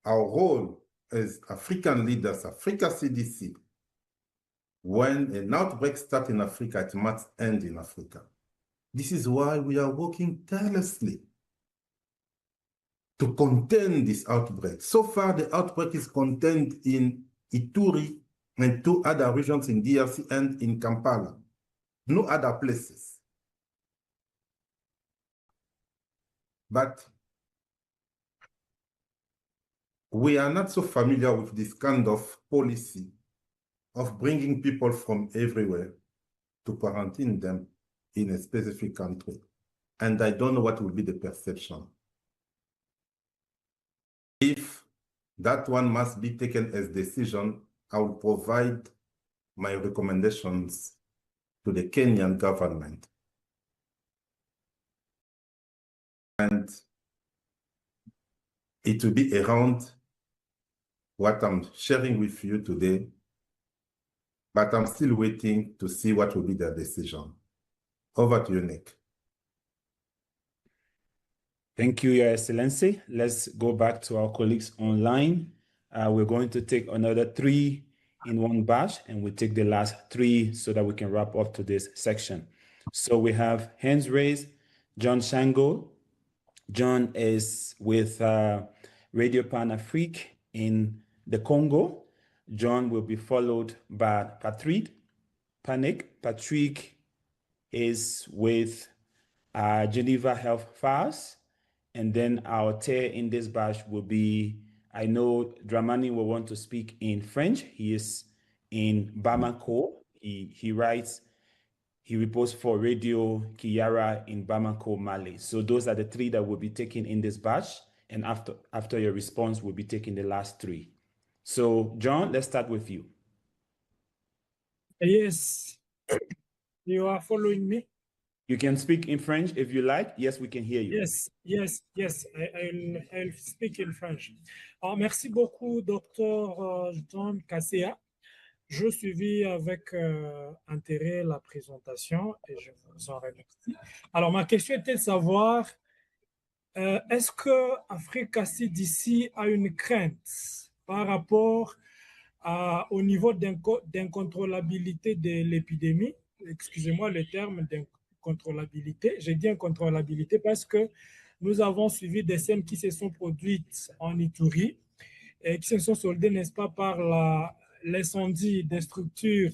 our role as African leaders, Africa CDC. When an outbreak starts in Africa, it must end in Africa. This is why we are working tirelessly to contain this outbreak. So far, the outbreak is contained in Ituri and 2 other regions in DRC and in Kampala, no other places. But we are not so familiar with this kind of policy of bringing people from everywhere to quarantine them in a specific country. And I don't know what will be the perception. If that one must be taken as decision, I will provide my recommendations to the Kenyan government. And it will be around what I'm sharing with you today, but I'm still waiting to see what will be their decision. Over to you, Nick. Thank you, Your Excellency. Let's go back to our colleagues online. We're going to take another 3 in one batch, and we'll take the last 3 so that we can wrap up to this section. So we have hands raised, John Shango. John is with Radio Pan Afrique in the Congo. John will be followed by Patrick. Patrick is with Geneva Health Files. And then our tear in this batch will be, I know Dramani will want to speak in French. He is in Bamako. He reports for Radio Kiara in Bamako, Mali. So those are the 3 that will be taken in this batch. And after your response, we'll be taking the last 3. So John, let's start with you. Yes, you are following me? You can speak in French if you like. Yes, we can hear you. Yes. I'll speak in French. Alors, merci beaucoup, Dr. John Kassea. Je suivis avec intérêt la présentation et je vous en remercie. Alors, ma question était de savoir, est-ce que Africa CDC a une crainte par rapport au niveau d'incontrôlabilité de l'épidémie? Excusez-moi le terme d'incontrôlabilité. J'ai dit incontrôlabilité parce que nous avons suivi des scènes qui se sont produites en Ituri et qui se sont soldées, n'est-ce pas, par l'incendie des structures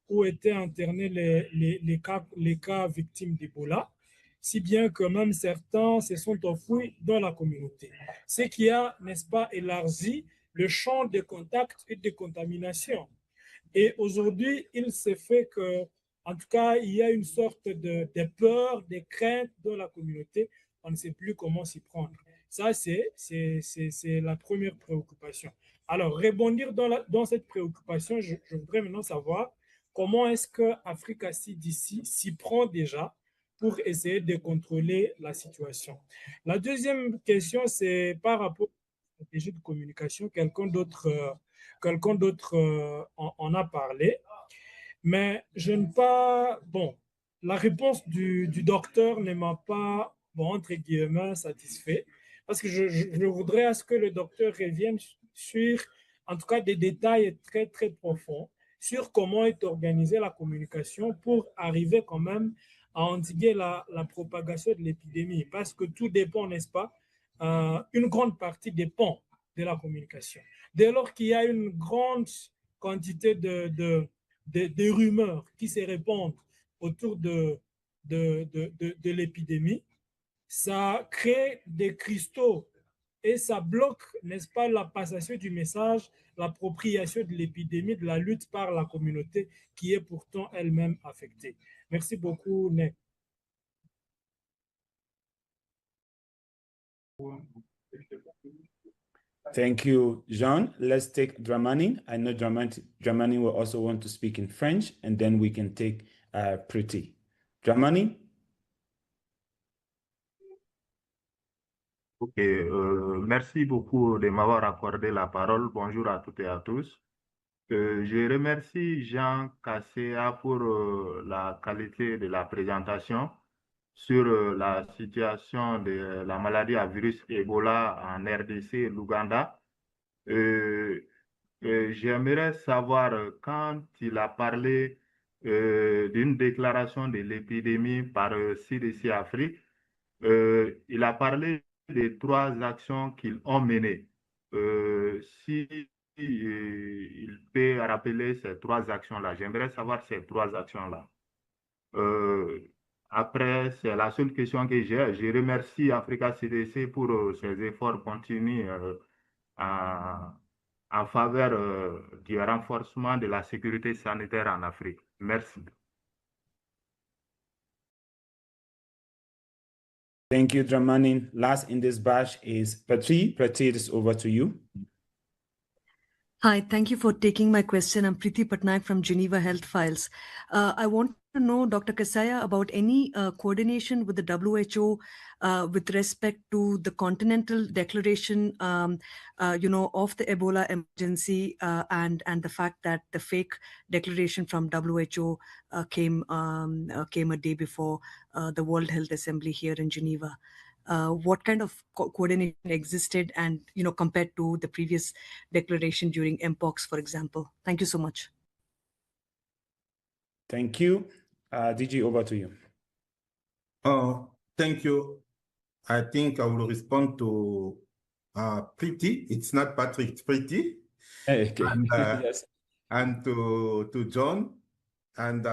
où étaient internés les cas victimes d'Ebola, si bien que même certains se sont enfouis dans la communauté. Ce qui a, n'est-ce pas, élargi le champ de contact et de contamination. Et aujourd'hui, il s'est fait que, en tout cas, il y a une sorte de peur, de crainte dans la communauté. On ne sait plus comment s'y prendre. Ça, c'est la première préoccupation. Alors, rebondir dans cette préoccupation, je voudrais maintenant savoir comment est-ce que Africa CDC s'y prend déjà pour essayer de contrôler la situation. La deuxième question, c'est par rapport à la stratégie de communication. Quelqu'un d'autre en a parlé, mais je ne pas... Bon, la réponse du docteur ne m'a pas, bon, entre guillemets, satisfait, parce que je voudrais à ce que le docteur revienne sur, en tout cas, des détails très, très profonds sur comment est organisée la communication pour arriver quand même à endiguer la propagation de l'épidémie, parce que tout dépend, n'est-ce pas? Une grande partie dépend de la communication. Dès lors qu'il y a une grande quantité de rumeurs qui se répandent autour de l'épidémie, ça crée des cristaux et ça bloque, n'est-ce pas, la passation du message, l'appropriation de l'épidémie, de la lutte par la communauté qui est pourtant elle-même affectée. Merci beaucoup, Nek. Thank you, Jean. Let's take Dramani. I know Dramani will also want to speak in French, and then we can take Pretty. Dramani? Ok, merci beaucoup de m'avoir accordé la parole. Bonjour à toutes et à tous. Je remercie Jean Kasséa pour la qualité de la présentation sur la situation de la maladie à virus Ebola en RDC et l'Ouganda. J'aimerais savoir quand il a parlé d'une déclaration de l'épidémie par CDC Afrique, il a parlé des 3 actions qu'ils ont menées. Si il peut rappeler ces 3 actions-là, j'aimerais savoir ces 3 actions-là. Après, c'est la seule question que j'ai. Je remercie Africa CDC pour ses efforts continus en faveur du renforcement de la sécurité sanitaire en Afrique. Merci. Thank you, Dramani. Last in this batch is Prati. Prati, it is over to you. Hi, thank you for taking my question. I'm Preeti Patnaik from Geneva Health Files. I want to know, Dr. Kasaya, about any coordination with the WHO with respect to the continental declaration, of the Ebola emergency and the fact that the fake declaration from WHO came a day before the World Health Assembly here in Geneva. What kind of coordination existed and, compared to the previous declaration during MPOX, for example? Thank you so much. Thank you. DG, over to you. Thank you. I think I will respond to Pretty. It's not Patrick, it's Pretty. Okay. And, yes. And to John. And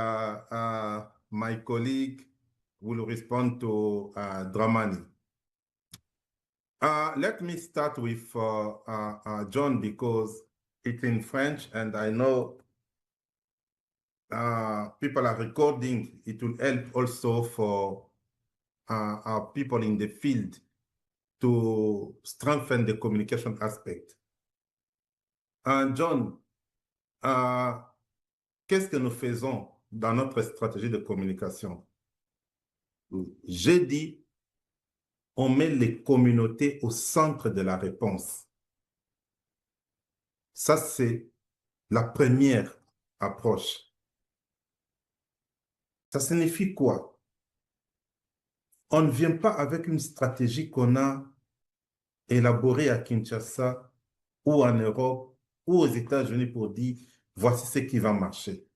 my colleague will respond to Dramani. Let me start with John because it's in French and I know people are recording. It will help also for our people in the field to strengthen the communication aspect. John, qu'est-ce que nous faisons dans notre stratégie de communication? J'ai dit, on met les communautés au centre de la réponse. Ça, c'est la première approche. Ça signifie quoi? On ne vient pas avec une stratégie qu'on a élaborée à Kinshasa ou en Europe ou aux États-Unis pour dire voici ce qui va marcher.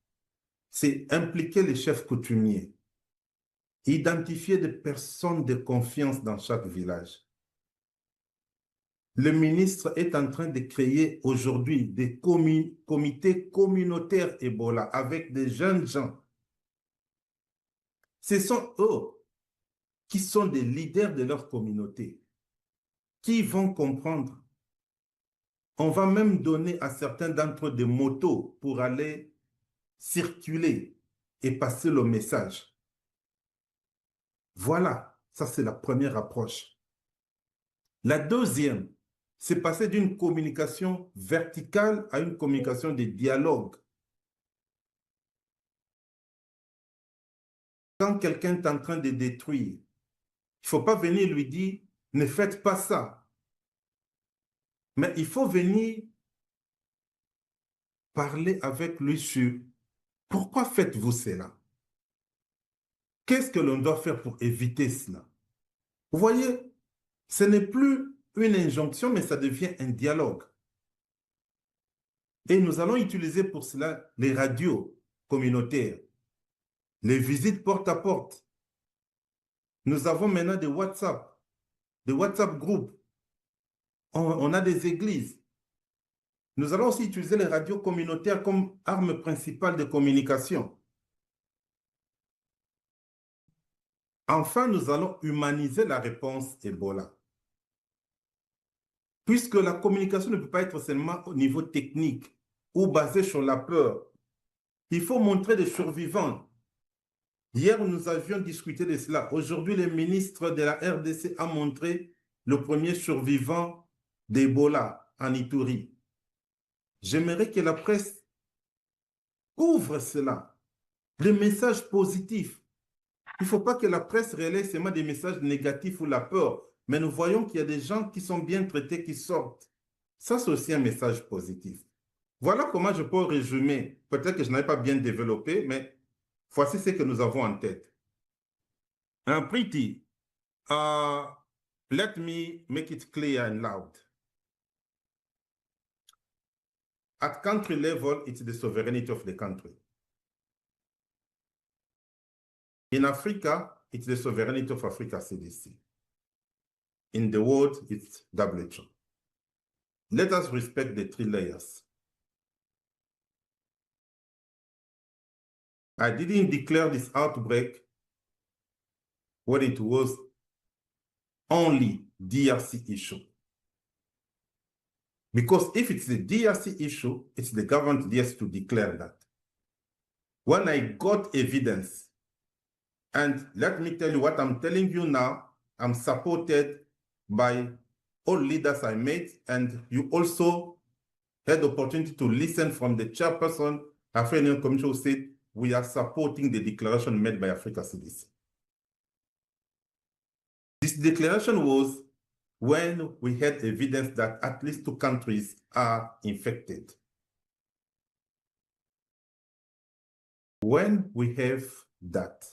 C'est impliquer les chefs coutumiers, identifier des personnes de confiance dans chaque village. Le ministre est en train de créer aujourd'hui des comités communautaires Ebola avec des jeunes gens. Ce sont eux qui sont des leaders de leur communauté, qui vont comprendre. On va même donner à certains d'entre eux des motos pour aller circuler et passer le message. Voilà, ça c'est la première approche. La deuxième, c'est passer d'une communication verticale à une communication de dialogue. Quand quelqu'un est en train de détruire, il ne faut pas venir lui dire « ne faites pas ça ». Mais il faut venir parler avec lui sur « pourquoi faites-vous cela ?» Qu'est-ce que l'on doit faire pour éviter cela? Vous voyez, ce n'est plus une injonction, mais ça devient un dialogue. Et nous allons utiliser pour cela les radios communautaires, les visites porte à porte. Nous avons maintenant des WhatsApp groupes. On a des églises. Nous allons aussi utiliser les radios communautaires comme arme principale de communication. Enfin, nous allons humaniser la réponse Ebola. Puisque la communication ne peut pas être seulement au niveau technique ou basée sur la peur. Il faut montrer des survivants. Hier, nous avions discuté de cela. Aujourd'hui, le ministre de la RDC a montré le premier survivant d'Ebola en Ituri. J'aimerais que la presse couvre cela. Les messages positifs. Il ne faut pas que la presse relaie seulement des messages négatifs ou la peur. Mais nous voyons qu'il y a des gens qui sont bien traités, qui sortent. Ça, c'est aussi un message positif. Voilà comment je peux résumer. Peut-être que je n'avais pas bien développé, mais voici ce que nous avons en tête. Pretty, let me make it clear and loud. At country level, it's the sovereignty of the country. In Africa, it's the sovereignty of Africa CDC. In the world, it's WHO. Let us respect the 3 layers. I didn't declare this outbreak when it was only DRC issue. Because if it's the DRC issue, it's the government DRC to declare that. When I got evidence, and let me tell you what I'm telling you now, I'm supported by all leaders I met, and you also had the opportunity to listen from the chairperson, African Commission, who said, we are supporting the declaration made by Africa CDC. This declaration was when we had evidence that at least 2 countries are infected. When we have that,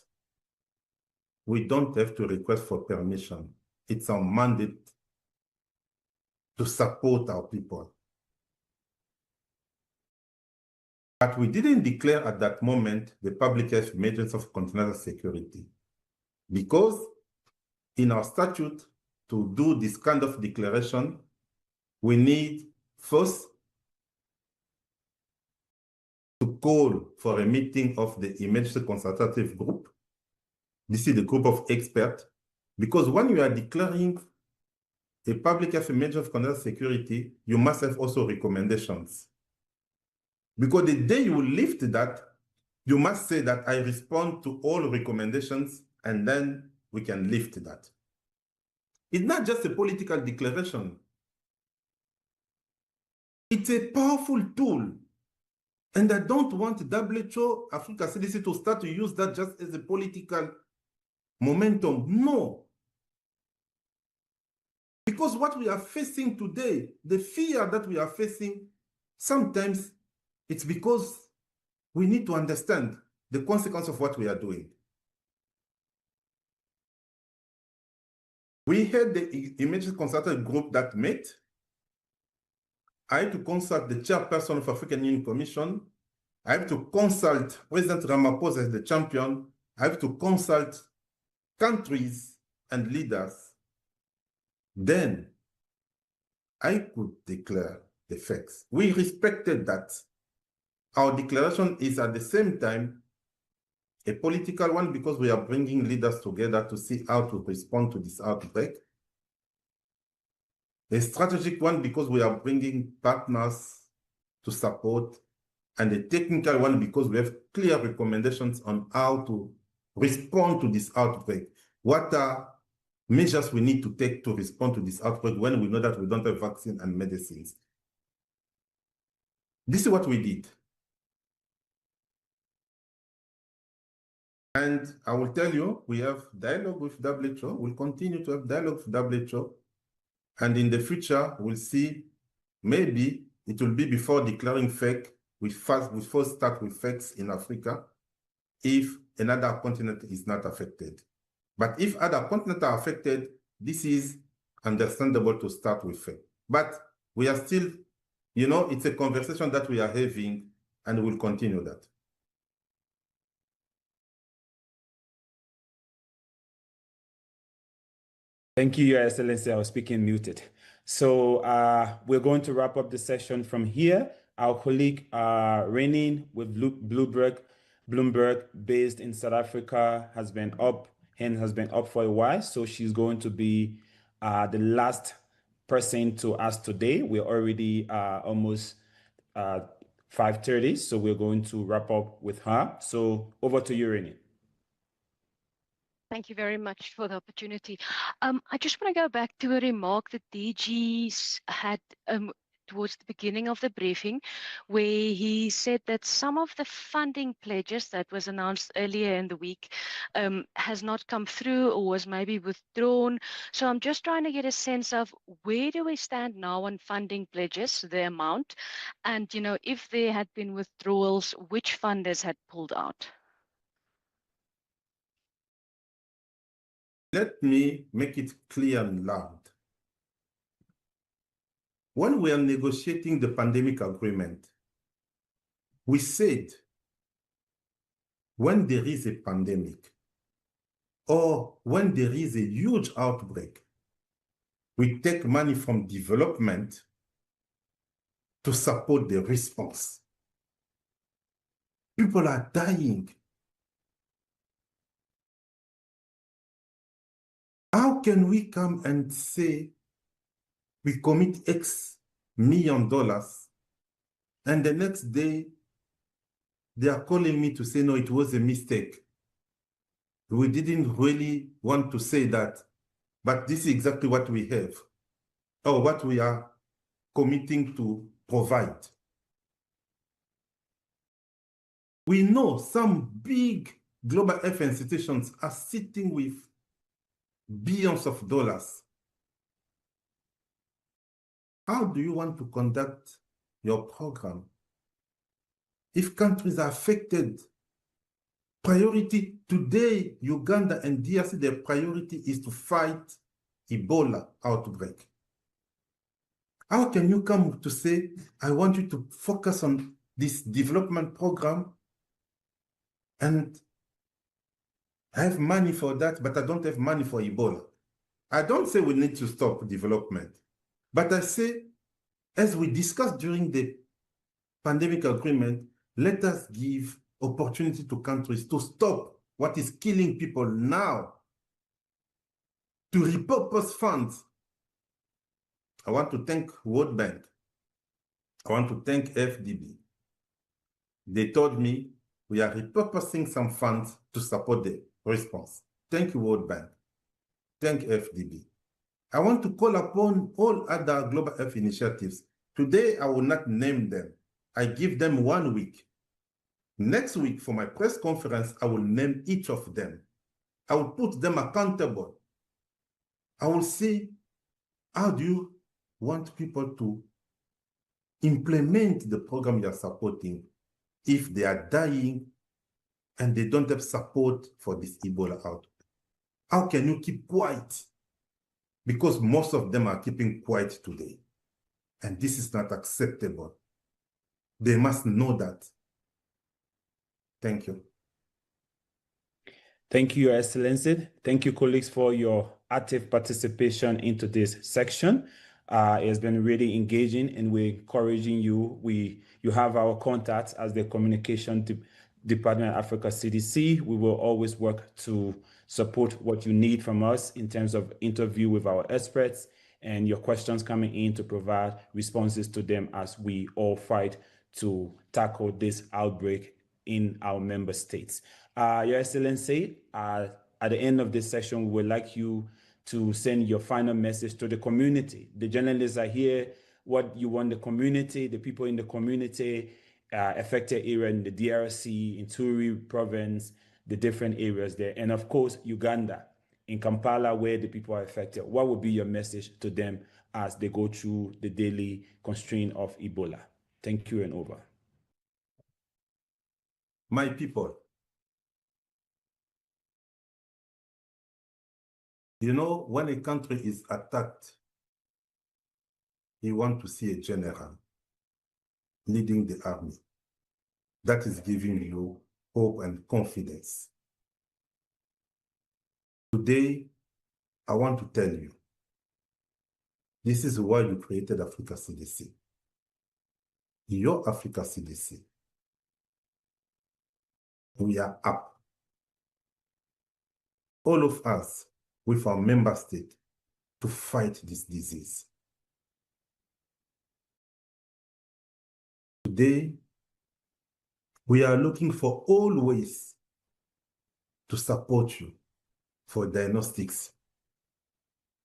we don't have to request for permission. It's our mandate to support our people. But we didn't declare at that moment the public health emergency of continental security, because in our statute, to do this kind of declaration, we need first to call for a meeting of the emergency consultative group. This is the group of experts, because when you are declaring a public health emergency of continental security, you must have also recommendations. Because the day you lift that, you must say that I respond to all recommendations, and then we can lift that. It's not just a political declaration. It's a powerful tool. And I don't want WHO, Africa CDC to start to use that just as a political momentum. No. Because what we are facing today, the fear that we are facing, sometimes it's because we need to understand the consequence of what we are doing. We had the emergency consultative group that met. I had to consult the chairperson of African Union Commission. I have to consult President Ramaphosa as the champion. I have to consult countries and leaders. Then I could declare the facts. We respected that. Our declaration is at the same time a political one, because we are bringing leaders together to see how to respond to this outbreak. A strategic one, because we are bringing partners to support. and a technical one because we have clear recommendations on how to respond to this outbreak. What are measures we need to take to respond to this outbreak when we know that we don't have vaccine and medicines? This is what we did. And I will tell you, we have dialogue with WHO. We'll continue to have dialogue with WHO. And in the future, we'll see, maybe it will be before declaring fake, we first start with fakes in Africa if another continent is not affected. But if other continents are affected, this is understandable to start with fake. But we are still, you know, it's a conversation that we are having, and we'll continue that. Thank you, Your Excellency. I was speaking muted. So we're going to wrap up the session from here. Our colleague Renin with Bloomberg, based in South Africa, has been up for a while. So she's going to be the last person to ask today. We're already almost 5:30, so we're going to wrap up with her. So over to you, Renin. Thank you very much for the opportunity. I just want to go back to a remark that DG had towards the beginning of the briefing, where he said that some of the funding pledges that was announced earlier in the week has not come through or was maybe withdrawn. So I'm just trying to get a sense of where do we stand now on funding pledges, the amount, and you know, if there had been withdrawals, which funders had pulled out? Let me make it clear and loud. When we are negotiating the pandemic agreement, we said when there is a pandemic or when there is a huge outbreak, we take money from development to support the response. People are dying. How can we come and say we commit X $million and the next day they are calling me to say, no, it was a mistake. We didn't really want to say that, but this is exactly what we have or what we are committing to provide. We know some big global health institutions are sitting with billions of dollars. How do you want to conduct your program if countries are affected? Priority today, Uganda and DRC, their priority is to fight Ebola outbreak. How can you come to say, I want you to focus on this development program and I have money for that, but I don't have money for Ebola? I don't say we need to stop development, but I say, as we discussed during the pandemic agreement, let us give opportunity to countries to stop what is killing people now, to repurpose funds. I want to thank World Bank. I want to thank FDB. They told me we are repurposing some funds to support the response. Thank you, World Bank. Thank FDB. I want to call upon all other global health initiatives. Today, I will not name them. I give them 1 week. Next week, for my press conference, I will name each of them. I will put them accountable. I will see, how do you want people to implement the program you are supporting if they are dying and they don't have support for this Ebola outbreak? How can you keep quiet? Because most of them are keeping quiet today. And this is not acceptable. They must know that. Thank you. Thank you, Your Excellency. Thank you, colleagues, for your active participation into this section. It has been really engaging, and we're encouraging you. You have our contacts as the Communication Department of Africa CDC. We will always work to support what you need from us in terms of interview with our experts and your questions coming in to provide responses to them as we all fight to tackle this outbreak in our member states. Your Excellency, at the end of this session, we would like you to send your final message to the community. The journalists are here. What you want the community, the people in the community, affected area in the DRC, in Turi province, the different areas there, and of course, Uganda, in Kampala, where the people are affected. What would be your message to them as they go through the daily constraint of Ebola? Thank you and over. My people, you know, when a country is attacked, you want to see a general leading the army. That is giving you hope and confidence. Today, I want to tell you, this is why you created Africa CDC. Your Africa CDC. We are up. All of us, with our member state, to fight this disease. Today, we are looking for all ways to support you for diagnostics,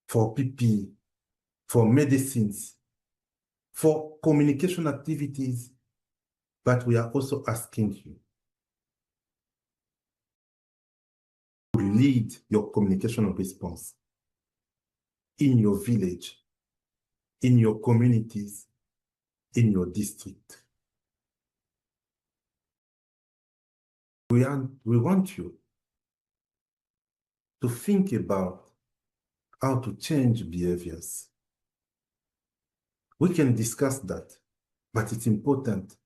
for PPE, for medicines, for communication activities, but we are also asking you to lead your communication response in your village, in your communities, in your district. We want you to think about how to change behaviors. We can discuss that, but it's important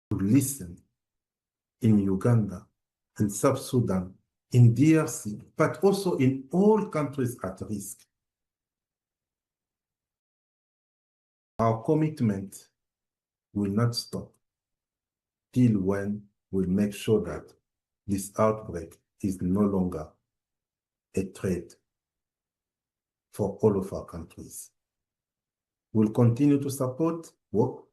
to listen in Uganda, in South Sudan, in DRC, but also in all countries at risk. Our commitment will not stop till when we make sure that this outbreak is no longer a threat for all of our countries. We'll continue to work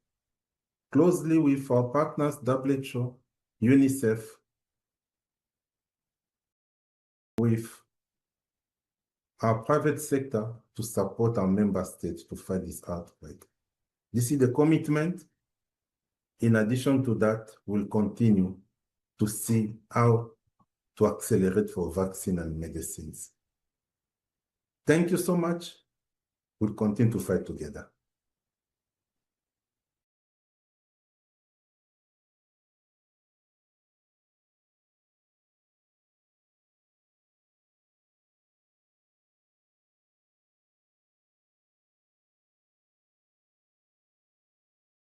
closely with our partners, WHO, UNICEF, with our private sector to support our member states to fight this outbreak. This is the commitment. In addition to that, we'll continue to see how to accelerate for vaccine and medicines. Thank you so much. We'll continue to fight together.